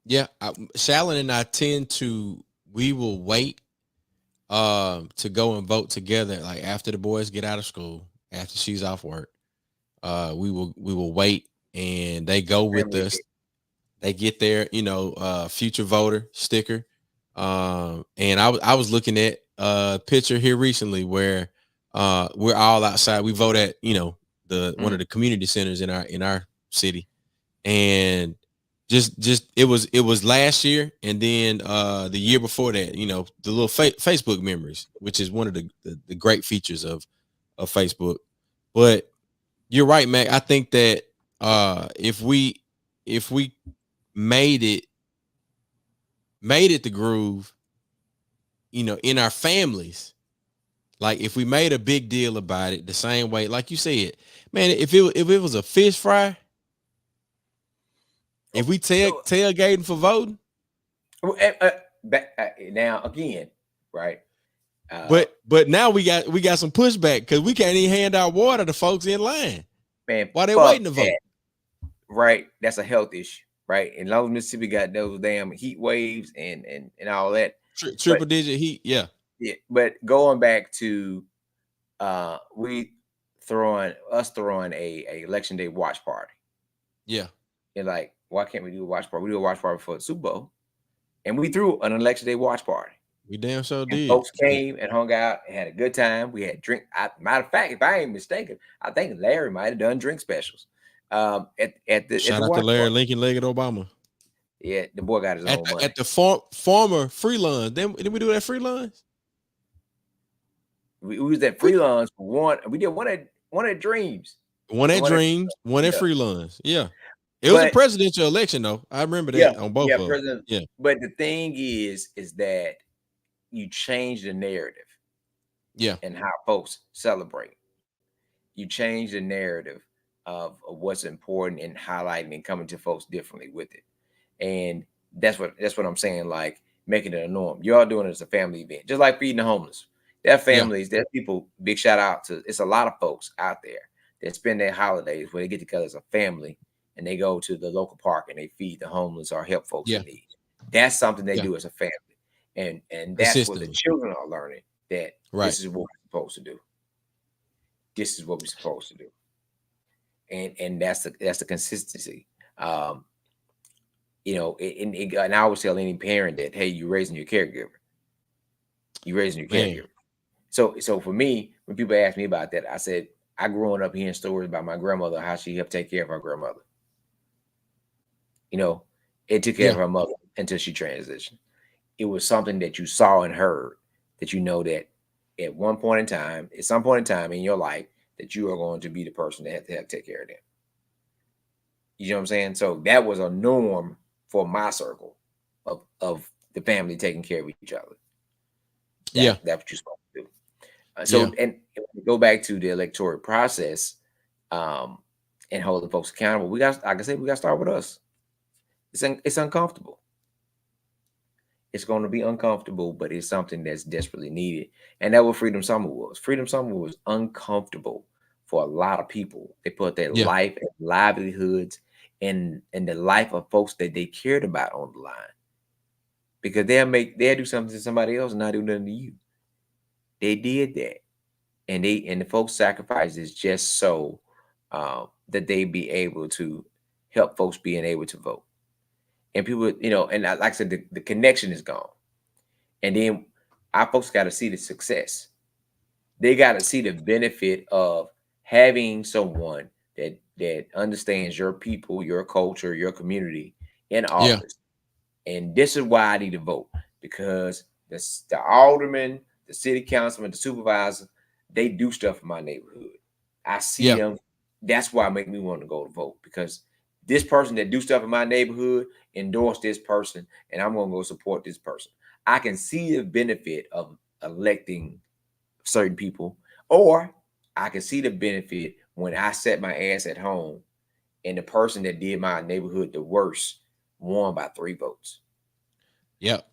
Yeah. Shallon and I we will wait to go and vote together. Like after the boys get out of school, after she's off work, we will wait and they go with us. They get their, future voter sticker. And I was looking at a picture here recently where we're all outside. We vote at, one of the community centers in our city. And just it was last year, and then the year before that, the little Facebook memories, which is one of the great features of Facebook. But you're right, Mac. I think that if we made it the groove, in our families, like if we made a big deal about it the same way, like you said, man, if it was a fish fry, if we tailgating for voting, now again, right? But now we got some pushback because we can't even hand out water to folks in line. Man, while they're waiting to vote. Right, that's a health issue, right? And long as Mississippi got those damn heat waves and all that, triple digit heat, yeah. But going back to throwing a election day watch party, yeah. And like, why can't we do a watch party? We do a watch party for the Super Bowl, and we threw an election day watch party. We damn so did. Folks came and hung out and had a good time. We had drink. Matter of fact, if I ain't mistaken, I think Larry might have done drink specials. Shout out to Larry Lincoln Legged Obama. Yeah, the boy got his own money. At the former free lunch. Then we do that free lunch? We was at free lunch for one. We did one at Dreams. One at Dreams, one at free lunch. Yeah. It was a presidential election, though. I remember that on both of them. Yeah. But the thing is that you change the narrative. Yeah. And how folks celebrate. You change the narrative of what's important and highlighting and coming to folks differently with it. And that's what I'm saying, like making it a norm. You're doing it as a family event, just like feeding the homeless. Their families, their people, big shout out to, it's a lot of folks out there that spend their holidays where they get together as a family and they go to the local park and they feed the homeless or help folks in need. That's something they do as a family. And that's what the children are learning, that this is what we're supposed to do. This is what we're supposed to do. And that's the consistency. And I always tell any parent that, hey, you're raising your caregiver. You're raising your caregiver. So for me, when people ask me about that, I said, I growing up hearing stories about my grandmother, how she helped take care of her grandmother. It took care of her mother until she transitioned. It was something that you saw and heard, that that at some point in time in your life, that you are going to be the person that has to help take care of them. You know what I'm saying? So that was a norm for my circle of the family taking care of each other. That's what you're supposed to do. And go back to the electoral process and holding folks accountable. We got to start with us. It's uncomfortable. It's going to be uncomfortable, but it's something that's desperately needed. And that's what Freedom Summer was. Freedom Summer was uncomfortable for a lot of people. They put their life and livelihoods and the life of folks that they cared about on the line. Because they'll do something to somebody else and not do nothing to you. They did that. And the folks sacrifices just so that they be able to help folks being able to vote. And people, and like I said, the connection is gone. And then our folks got to see the success. They got to see the benefit of having someone that understands your people, your culture, your community in office. And this is why I need to vote, because the alderman, the city councilman, the supervisor, they do stuff in my neighborhood. I see them. That's why it make me want to go to vote, because this person that do stuff in my neighborhood endorse this person, and I'm gonna go support this person. I can see the benefit of electing certain people, or I can see the benefit when I set my ass at home and the person that did my neighborhood the worst won by 3 votes. Yep.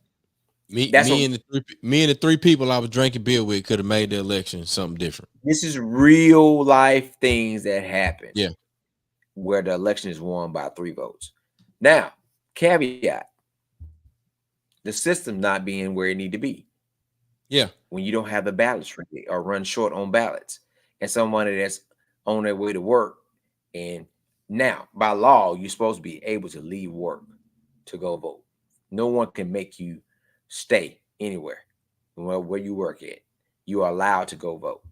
Me and the three people I was drinking beer with could have made the election something different. This is real life things that happen. Yeah. Where the election is won by 3 votes. Now, caveat: the system not being where it need to be. Yeah. When you don't have the ballots ready or run short on ballots, and somebody that's on their way to work, and now by law you're supposed to be able to leave work to go vote. No one can make you stay anywhere where you work at. You are allowed to go vote.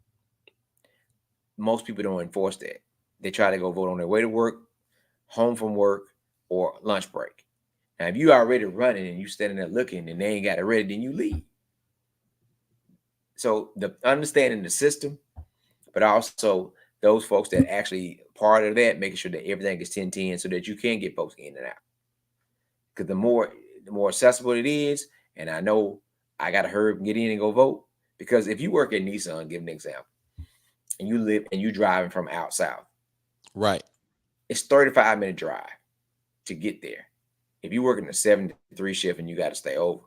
Most people don't enforce that. They try to go vote on their way to work, home from work, or lunch break. Now, if you already running and you standing there looking and they ain't got it ready, then you leave. So the understanding the system, but also those folks that actually part of that, making sure that everything is 10-10 so that you can get folks in and out. Because the more accessible it is, and I know I got to hurry up and get in and go vote. Because if you work at Nissan, give an example, and you live and you driving from out south, right? It's 35-minute drive to get there. If you work in a 7 to 3 shift and you got to stay over,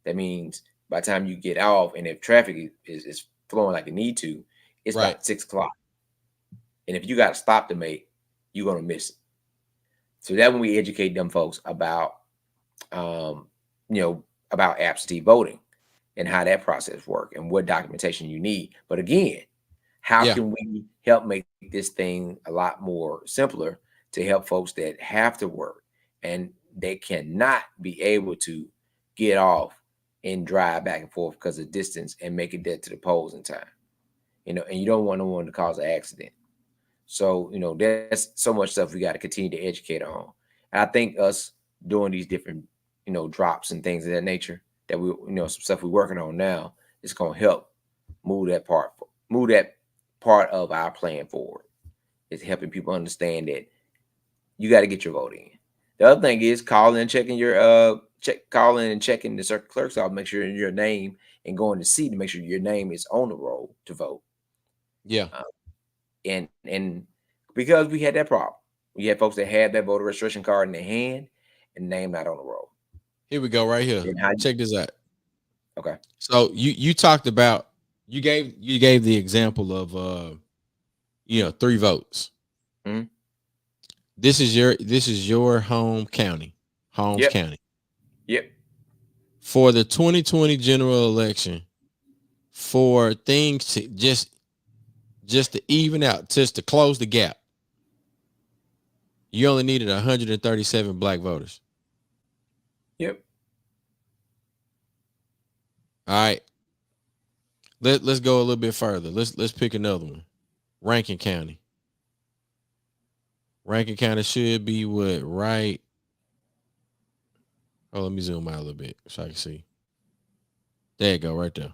that means by the time you get off, and if traffic is flowing like it need to, it's about 6 o'clock. And if you got to stop to make, you're gonna miss it. So that when we educate them folks about, about absentee voting and how that process works and what documentation you need. But again, how can we help make this thing a lot more simpler to help folks that have to work and they cannot be able to get off and drive back and forth because of distance and make it dead to the polls in time, and you don't want no one to cause an accident. So, there's so much stuff we got to continue to educate on. And I think us doing these different, drops and things of that nature that we, some stuff we're working on now is going to help move that part of our plan forward. It's helping people understand that you got to get your vote in. The other thing is calling and checking the circuit clerk's office, make sure your name, and going to see to make sure your name is on the roll to vote. Yeah. And because we had that problem, we had folks that had that voter registration card in their hand and name not on the roll. Here we go, right here. Check this out. Okay. So you talked about, you gave the example of 3 votes. Mm-hmm. This is your home county, Holmes County. Yep. For the 2020 general election, for things to just to even out, just to close the gap, you only needed 137 black voters. Yep. All right. Let's go a little bit further. Let's pick another one. Rankin County. Rankin County should be what, right? Oh, let me zoom out a little bit so I can see. There you go, right there.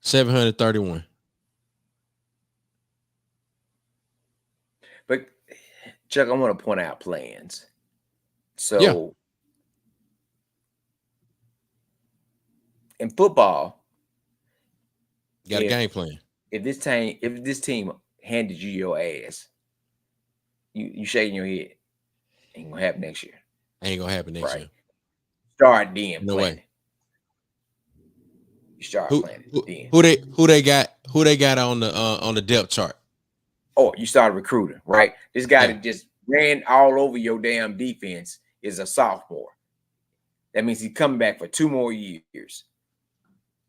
731. But Chuck, I want to point out plans. So in football, you got a game plan. If this team handed you your ass, you shaking your head. Ain't gonna happen next year. Ain't gonna happen next year. Start then. No planning. way. You start planning. Then. Who they got on the depth chart? Oh, you started recruiting, right? This guy that just ran all over your damn defense is a sophomore. That means he's coming back for 2 more years.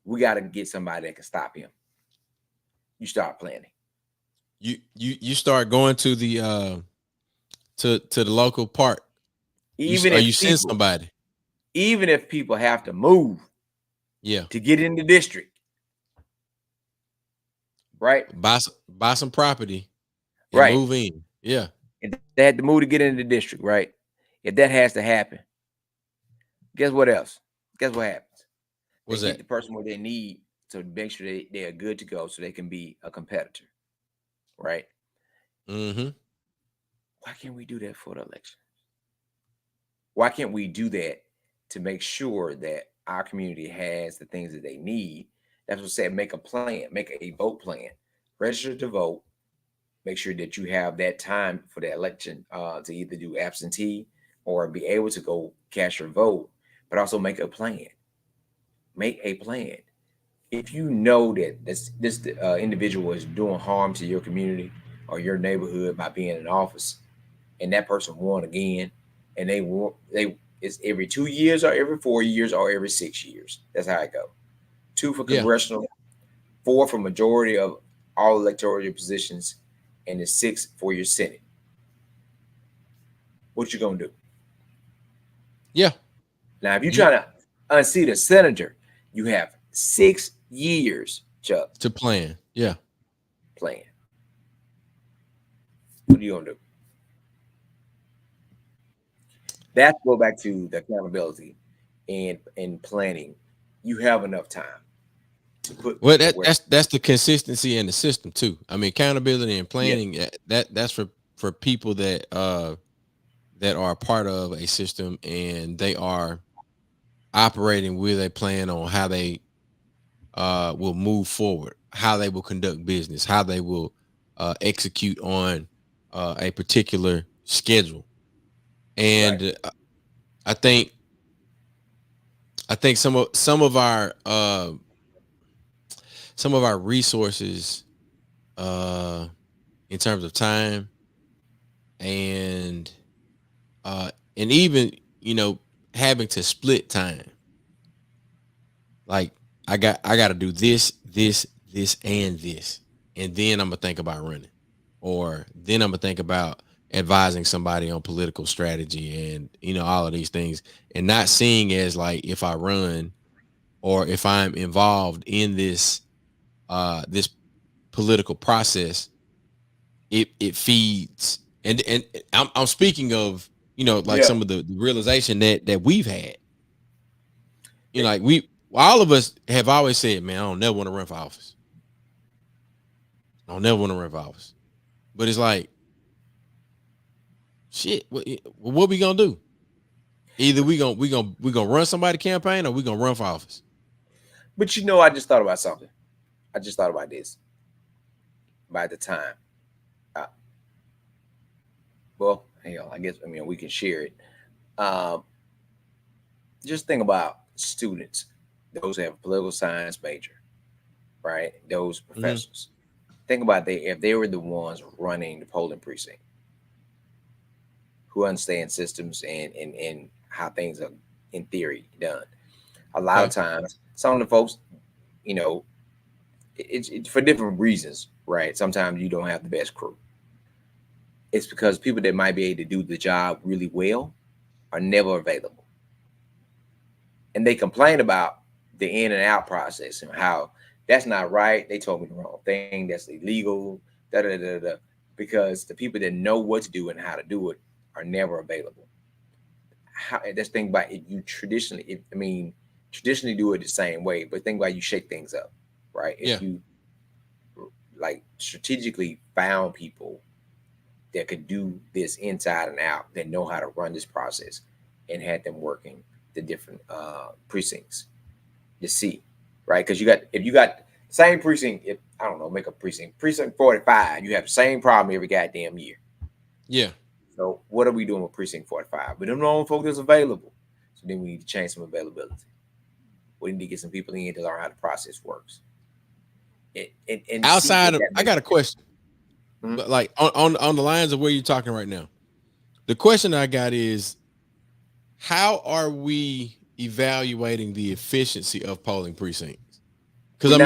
We got to get somebody that can stop him. You start planning. You start going to the to the local park. You send somebody. Even if people have to move, to get in the district, right? Buy some property, and right? Move in, If they had to move to get into the district, right? If that has to happen, guess what else? Guess what happens? They get the person where they need to make sure they are good to go so they can be a competitor, right? Mm-hmm. Why can't we do that for the election? Why can't we do that to make sure that our community has the things that they need? That's what I said, make a plan, make a vote plan, register to vote, make sure that you have that time for the election to either do absentee or be able to go cast your vote, but also make a plan. Make a plan. If you know that this individual is doing harm to your community or your neighborhood by being in office, and that person won again, and they it's every 2 years or every 4 years or every 6 years. That's how it go. 2 for Yeah. congressional, 4 for majority of all electoral positions, and the 6 for your Senate. What you gonna do? Yeah. Now, if you're trying to unseat a senator, you have 6 years, Chuck, to plan. Yeah. plan. What are you gonna do? That's go back to the accountability and planning. You have enough time to put. Well, that's the consistency in the system too. I mean, accountability and planning. That's for people that are a part of a system and they are operating with a plan on how they will move forward, how they will conduct business, how they will execute on a particular schedule. And Right. I think some of our resources in terms of time and even having to split time, like I got to do this and this, and then I'm gonna think about running, or then I'm gonna think about advising somebody on political strategy and all of these things, and not seeing as like if I run or if I'm involved in this this political process, it feeds, and I'm speaking of like Yeah. some of the realization that we've had. Like all of us have always said, man, I don't never want to run for office. I don't never want to run for office. But it's like, shit, what we gonna do? Either we gonna run somebody campaign or we gonna run for office. But I just thought about something. I just thought about this. By the time, well, hell, I guess we can share it. Just think about students, those who have a political science major, right? Those professors. Think about if they were the ones running the polling precinct, who understand systems and how things are in theory done. A lot of times, some of the folks, it's for different reasons, right? Sometimes you don't have the best crew. It's because people that might be able to do the job really well are never available. And they complain about the in and out process and how that's not right. They told me the wrong thing. That's illegal. Because the people that know what to do and how to do it are never available. That's thing about it. You traditionally do it the same way, but think about you shake things up, right? If you like strategically found people that could do this inside and out, that know how to run this process, and had them working the different precincts to see, right? Because if you got same precinct, if I don't know, make a precinct 45, you have the same problem every goddamn year. Yeah. So what are we doing with precinct 45? We don't know folks that's available. So then we need to change some availability. We need to get some people in to learn how the process works. And outside of, I got a question. Mm-hmm. But like on the lines of where you're talking right now, the question I got is, how are we evaluating the efficiency of polling precincts? Because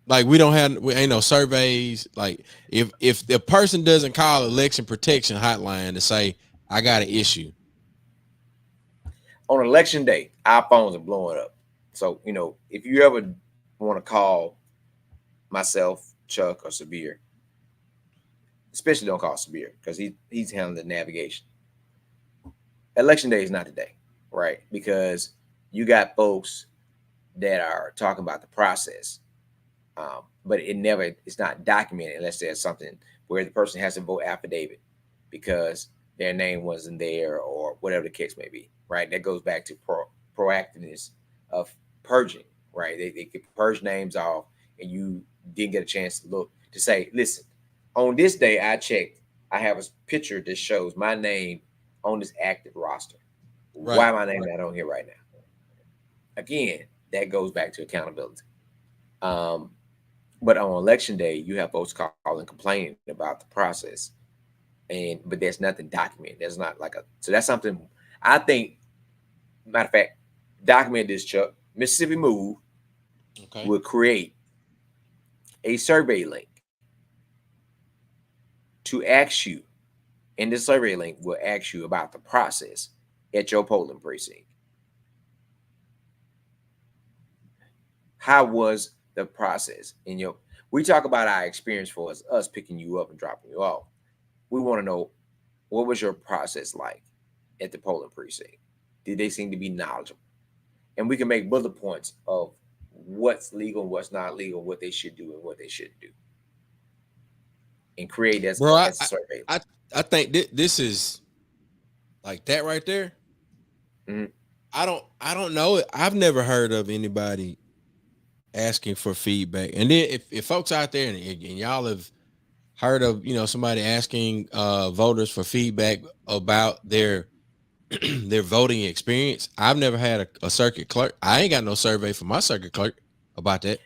like we ain't no surveys. Like if the person doesn't call election protection hotline to say I got an issue on election day, our phones are blowing up. So if you ever want to call myself, Chuck, or Sabir, especially don't call Sabir because he's handling the navigation. Election day is not the day, right? Because you got folks that are talking about the process, but it's not documented unless there's something where the person has to vote affidavit because their name wasn't there or whatever the case may be, right? That goes back to proactiveness of purging, right? They could purge names off, and you didn't get a chance to look to say, listen, on this day I checked, I have a picture that shows my name on this active roster. Right. Why my name not on here right now? Again, that goes back to accountability. But on election day, you have folks calling complaining about the process, but there's nothing documented. There's not so that's something I think. Matter of fact, document this, Chuck. Mississippi Move will create a survey link to ask you, and this survey link will ask you about the process at your polling precinct. How was the process in your? We talk about our experience for us picking you up and dropping you off. We want to know, what was your process like at the polling precinct? Did they seem to be knowledgeable? And we can make bullet points of what's legal and what's not legal, what they should do and what they shouldn't do, and create as a survey. I think this is like that right there. Mm-hmm. I don't know it. I've never heard of anybody asking for feedback. And then if folks out there and y'all have heard of, somebody asking voters for feedback about their their voting experience, I've never had a circuit clerk. I ain't got no survey for my circuit clerk about that.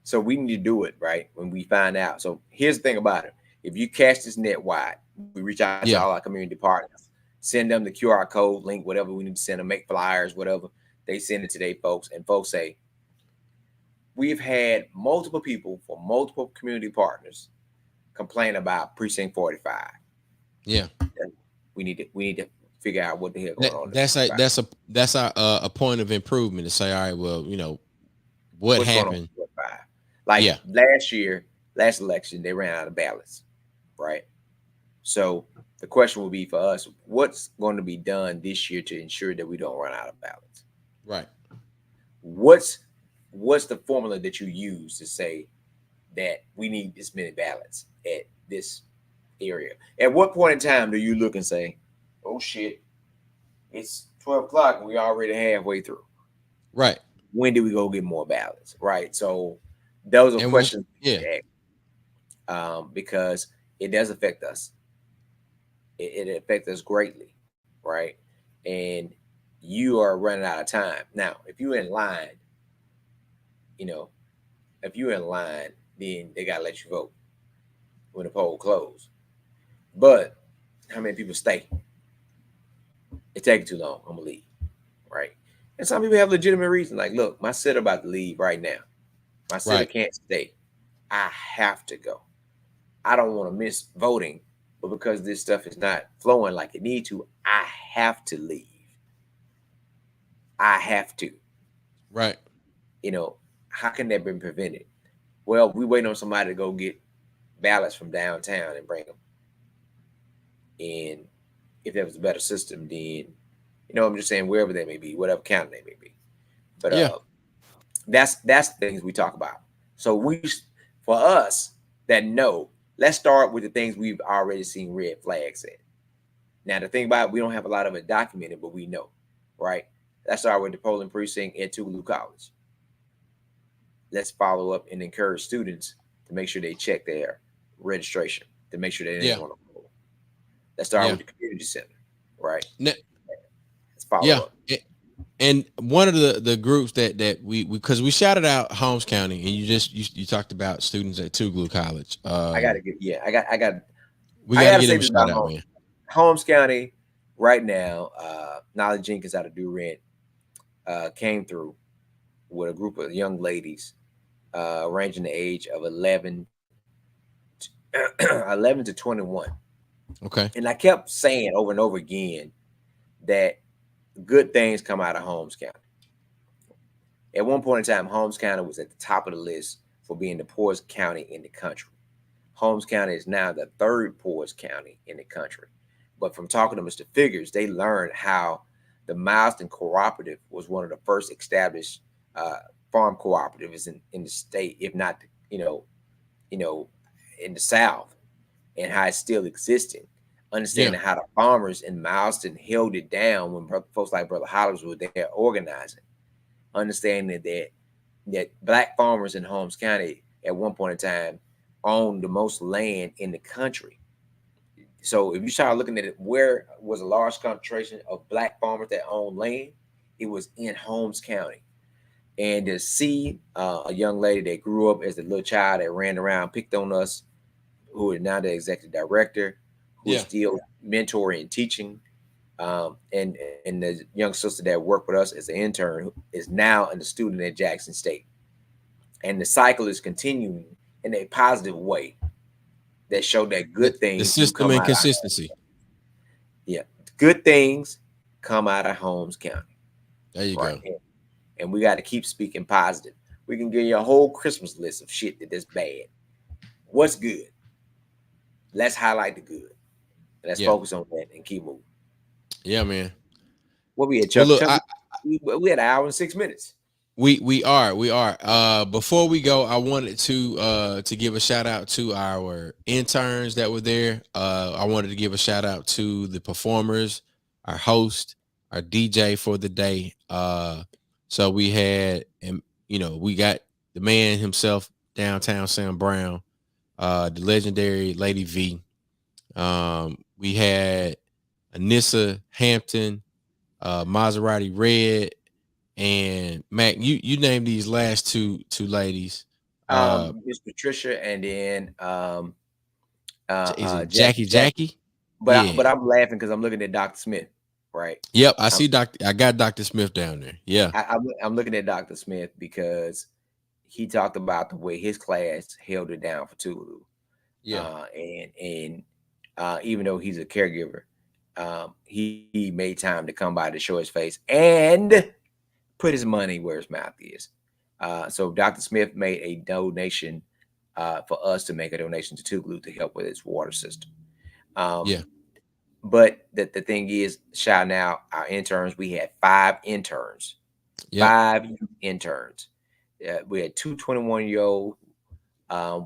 So we need to do it right when we find out. So here's the thing about it. If you cast this net wide, we reach out to all our community partners, send them the QR code link, whatever we need to send them, make flyers, whatever. They send it to their folks, and folks say, we've had multiple people from multiple community partners complain about precinct 45. Yeah. We need to figure out what the hell going on. That's a point of improvement to say, all right, well, what's happened? Last election, they ran out of ballots, right? So the question will be for us, what's going to be done this year to ensure that we don't run out of ballots? Right. What's the formula that you use to say that we need this many ballots at this area? At what point in time do you look and say, oh shit, it's 12 o'clock and we're already halfway through? Right. When do we go get more ballots? Right. So those are questions. Because it does affect us. It affects us greatly. Right. And you are running out of time. Now, if you're in line, then they got to let you vote when the poll closed. But how many people stay? It takes too long. I'm going to leave. Right. And some people have legitimate reasons. Like, look, my sitter about to leave right now. My sitter can't stay. I have to go. I don't want to miss voting, but because this stuff is not flowing like it needs to, I have to leave. I have to. Right. How can that be prevented? Well, we waiting on somebody to go get ballots from downtown and bring them. And if there was a better system, then, I'm just saying wherever they may be, whatever county they may be. But that's things we talk about. So for us that know, let's start with the things we've already seen red flags at. Now, the thing about it, we don't have a lot of it documented, but we know, right? Let's start with the polling precinct at Tougaloo College. Let's follow up and encourage students to make sure they check their registration, to make sure they didn't want to poll. Let's start with the community center, right? Let's follow up. And one of the groups that we because we shouted out Holmes County, and you talked about students at Tougaloo College. We got to give them a shout out, man. Holmes County right now, Nolly Jenkins out of Durant came through with a group of young ladies ranging the age of 11 to 21. Okay. And I kept saying over and over again that good things come out of Holmes County. At one point in time, Holmes County was at the top of the list for being the poorest county in the country. Holmes County is now the third poorest county in the country. But from talking to Mr. Figures, they learned how the Mileston Cooperative was one of the first established farm cooperatives in the state, if not, you know, in the South, and how it's still existing. Understanding how the farmers in Mileston held it down when folks like Brother Hollers were there organizing. Understanding that Black farmers in Holmes County at one point in time owned the most land in the country. So if you start looking at it, where was a large concentration of Black farmers that owned land? It was in Holmes County. And to see a young lady that grew up as a little child that ran around, picked on us, who is now the executive director, who is still mentoring and teaching, and the young sister that worked with us as an intern, who is now a student at Jackson State. And the cycle is continuing in a positive way that show that good things. The system and consistency. Good things come out of Holmes County. There you go. And we got to keep speaking positive. We can give you a whole Christmas list of shit that is bad. What's good? Let's highlight the good. Let's focus on that and keep moving. Yeah, man. What we had, Chuck? Well, look, we had an hour and 6 minutes. We are. Before we go, I wanted to give a shout out to our interns that were there. I wanted to give a shout out to the performers, our host, our DJ for the day. So we had, we got the man himself, Downtown Sam Brown, the legendary Lady V. We had Anissa Hampton, Maserati Red, and Mac. You named these last two ladies. Miss Patricia, and then Jackie. But I'm laughing because I'm looking at Dr. Smith. Right. Yep, I got Dr. Smith down there. Yeah, I'm looking at Dr. Smith because he talked about the way his class held it down for Tulu. Yeah, and even though he's a caregiver, he made time to come by to show his face and put his money where his mouth is. So Dr. Smith made a donation for us to make a donation to Tulu to help with its water system. But the thing is, shouting out our interns, we had 5 interns. Yep. 5 interns. We had 2 21-year-old.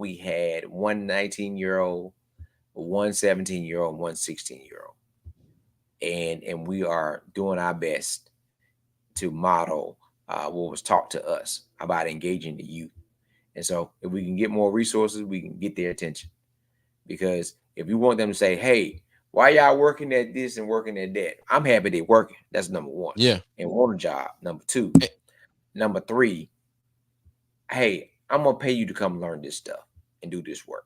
We had 1 19-year-old, 1 17-year-old, and 1 16-year-old. And we are doing our best to model what was taught to us about engaging the youth. And so if we can get more resources, we can get their attention. Because if you want them to say, hey, why y'all working at this and working at that? I'm happy they're working. That's number 1. Yeah. And want a job. Number 2. Number 3. Hey, I'm gonna pay you to come learn this stuff and do this work.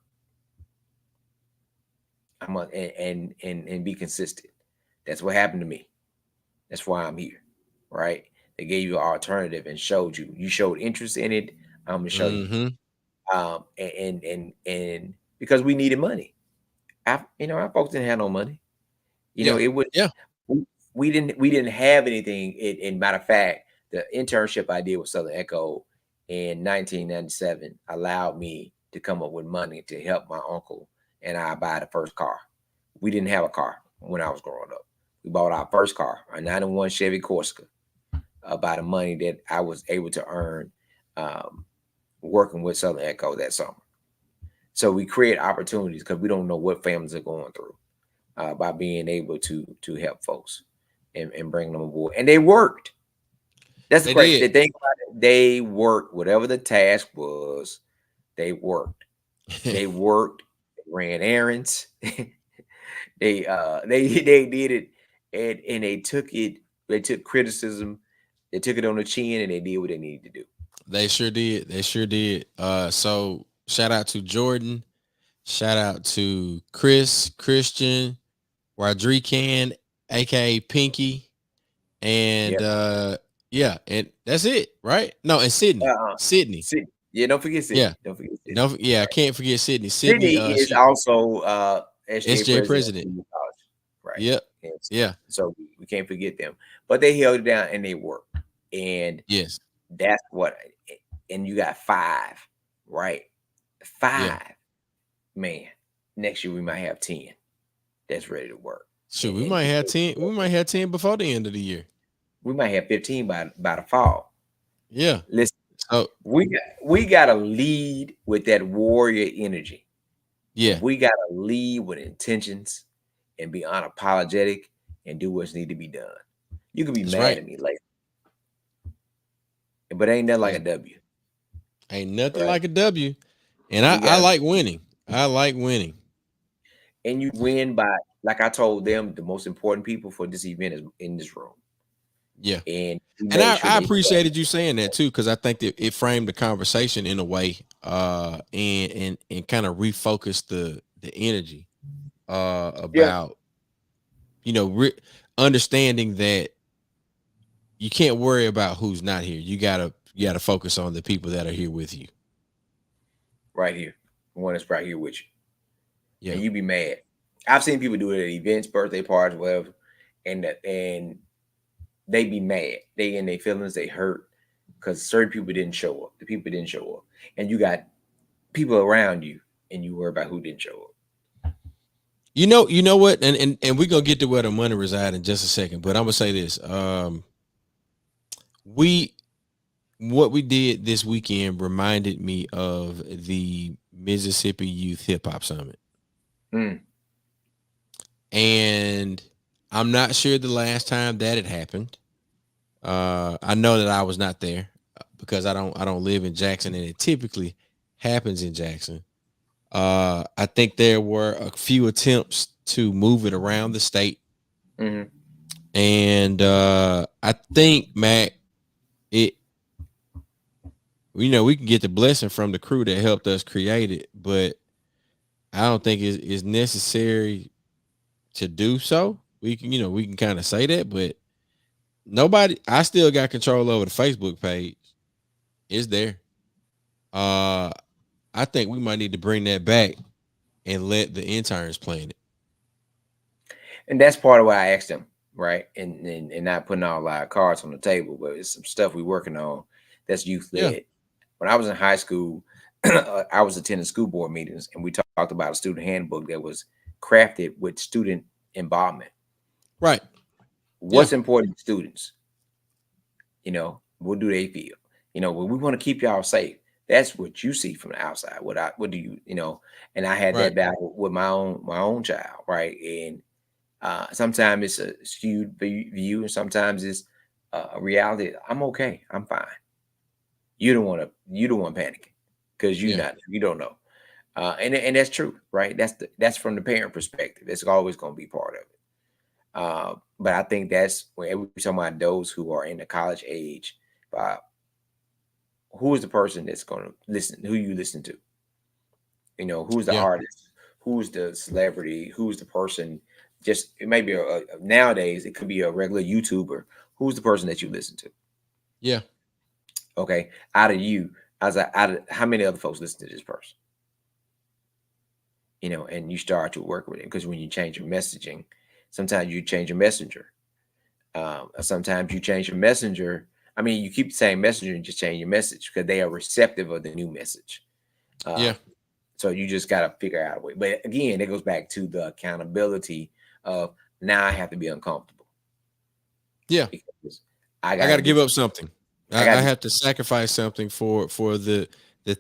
I'm gonna and be consistent. That's what happened to me. That's why I'm here. Right? They gave you an alternative and showed you. You showed interest in it. I'm gonna show you. And because we needed money. Our folks didn't have no money. It was we didn't have anything. In matter of fact, the internship I did with Southern Echo in 1997 allowed me to come up with money to help my uncle and I buy the first car. We didn't have a car when I was growing up. We bought our first car, a 91 Chevy Corsica, by the money that I was able to earn working with Southern Echo that summer. So we create opportunities because we don't know what families are going through by being able to help folks and bring them aboard. And they worked. That's the great thing about it. They worked. Whatever the task was, they worked. They worked. They ran errands. they did it, and they took it. They took criticism. They took it on the chin, and they did what they needed to do. They sure did. So shout out to Jordan. Shout out to Christian, Rodrican, aka Pinky, and and that's it, right? No, and Sydney. Sydney. Yeah, don't forget Sydney. Don't forget Sydney. I can't forget Sydney. Sydney is also SJ president. Right. Yep. Yeah. So we can't forget them. But they held it down and they worked. And yes, that's what. And you got 5, right? 5. Man, next year we might have 10 that's ready to work. Sure, we might have 10. We might have 10 before the end of the year. We might have 15 by the fall. Yeah. Listen, So we gotta lead with that warrior energy. yeah, We gotta lead with intentions and be unapologetic and do what's need to be done. You can be that's mad right. at me later, but ain't nothing like a That's, W, ain't nothing right? like a W. And We I gotta, like winning. I like winning. and you win by, like I told them, the most important people for this event is in this room, Yeah. and we And made sure I they. appreciated you saying that too, because I think that it framed the conversation in a way, and kind of refocused the energy Yeah, about, you know, understanding that you can't worry about who's not here. You gotta focus on the people that are here with you. right here, the one that's right here with you, Yeah. and you be mad. I've seen people do it at events, birthday parties, whatever, and they be mad. They in their feelings, they hurt because certain people didn't show up. The people didn't show up, and you got people around you, and you worry about who didn't show up. You know what? And we're gonna get to where the money reside in just a second. But I'm gonna say this. We what we did this weekend reminded me of the Mississippi Youth Hip Hop Summit. Mm. And I'm not sure the last time that it happened. I know that I was not there because I don't live in Jackson, and it typically happens in Jackson. I think there were a few attempts to move it around the state. Mm-hmm. And I think, Mac, it we can get the blessing from the crew that helped us create it, but I don't think it's necessary to do so. We can kind of say that, but I still got control over the Facebook page. It's there. Uh I think we might need to bring that back and let the interns plan it. And that's part of why I asked them, right? And not putting all our cards on the table, but it's some stuff we're working on that's youth Yeah. led. When I was in high school, I was attending school board meetings, and we talked about a student handbook that was crafted with student involvement. Right. What's important to students? What do they feel? Well, we want to keep y'all safe. That's what you see from the outside. What do you, and I had Right. that battle with my own child, right? And sometimes it's a skewed view, and sometimes it's a reality. I'm okay. I'm fine. You don't want panicking because Yeah. you don't know. And that's true, right? That's from the parent perspective. It's always going to be part of it. But I think that's when we're talking about those who are in the college age. Who is the person that's going to listen? Who you listen to? Who's the Yeah. artist? Who's the celebrity? Who's the person? Just it may be nowadays it could be a regular YouTuber. Who's the person that you listen to? Yeah. Okay, out of how many other folks listen to this person? And you start to work with it because when you change your messaging, sometimes you change your messenger. Sometimes you change your messenger. I mean, you keep the same messenger and just change your message because they are receptive of the new message. Yeah. So you just got to figure out a way. But again, it goes back to the accountability of now I have to be uncomfortable. Yeah. Because I got to give up something. I have to sacrifice something for the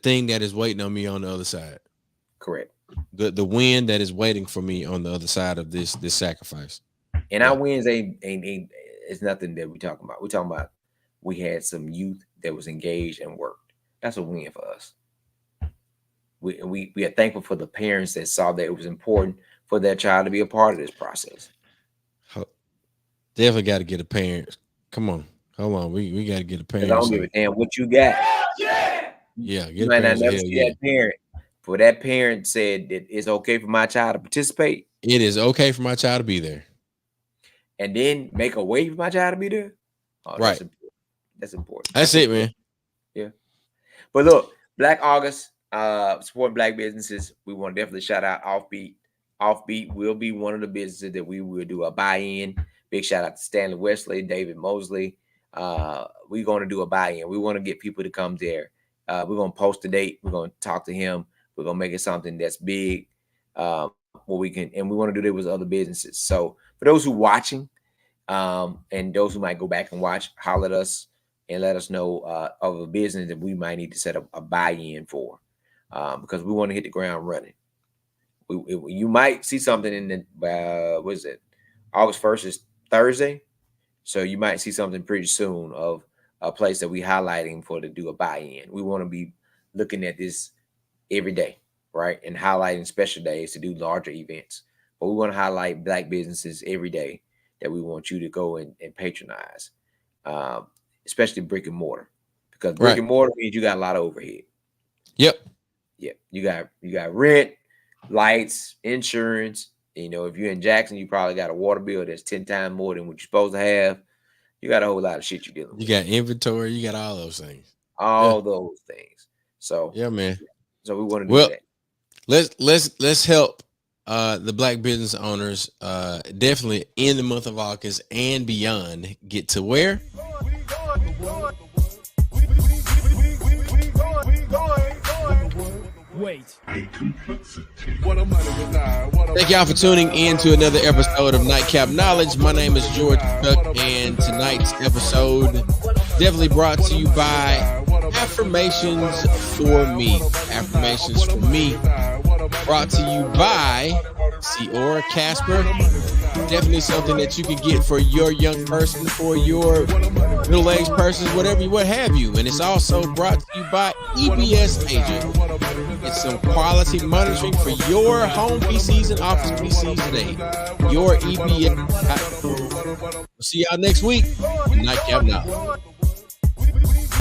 thing that is waiting on me on the other side. Correct. The win that is waiting for me on the other side of this sacrifice. And our wins ain't it's nothing that we talking about. We're talking about we had some youth that was engaged and worked. That's a win for us. We are thankful for the parents that saw that it was important for their child to be a part of this process. Definitely got to get a parent. Come on, hold on. We got to get a parent. I don't give a damn what you got. Yeah, you might not never see that parent. For that parent said that it's okay for my child to participate. It is okay for my child to be there. And then make a way for my child to be there. Oh, right. That's important. That's it, man. Yeah. But look, Black August, supporting Black businesses. We want to definitely shout out Offbeat. Offbeat will be one of the businesses that we will do a buy-in. Big shout out to Stanley Wesley, David Mosley. We're going to do a buy-in. We want to get people to come there. We're going to post the date. We're going to talk to him. We're going to make it something that's big. What we can, and we want to do that with other businesses. So for those who watching, and those who might go back and watch, holler at us. and let us know of a business that we might need to set up a buy-in for, because we want to hit the ground running. You might see something in the what is it? August 1st is Thursday, so you might see something pretty soon of a place that we highlighting for to do a buy-in. We want to be looking at this every day, right, and highlighting special days to do larger events. But we want to highlight Black businesses every day that we want you to go and patronize, especially brick and mortar, because brick and mortar means you got a lot of overhead. Yep. You got rent, lights, insurance. You know, if you're in Jackson, you probably got a water bill that's 10 times more than what you're supposed to have. You got a whole lot of shit you're dealing with. You got inventory. You got all those things. All those things. So yeah, man. So we want to do that. Let's help the Black business owners definitely in the month of August and beyond get to where? Thank y'all for tuning in to another episode of Nightcap Knowledge. My name is George Chuck, and tonight's episode definitely brought to you by Affirmations for Me. Affirmations for Me brought to you by Ciora Casper. Definitely something that you can get for your young person, for your middle-aged person, whatever, what have you. And it's also brought to you by EBS Agent. It's some quality monitoring for your home PCs and office PCs today. Your EBS. We'll see y'all next week. Nightcap Knowledge.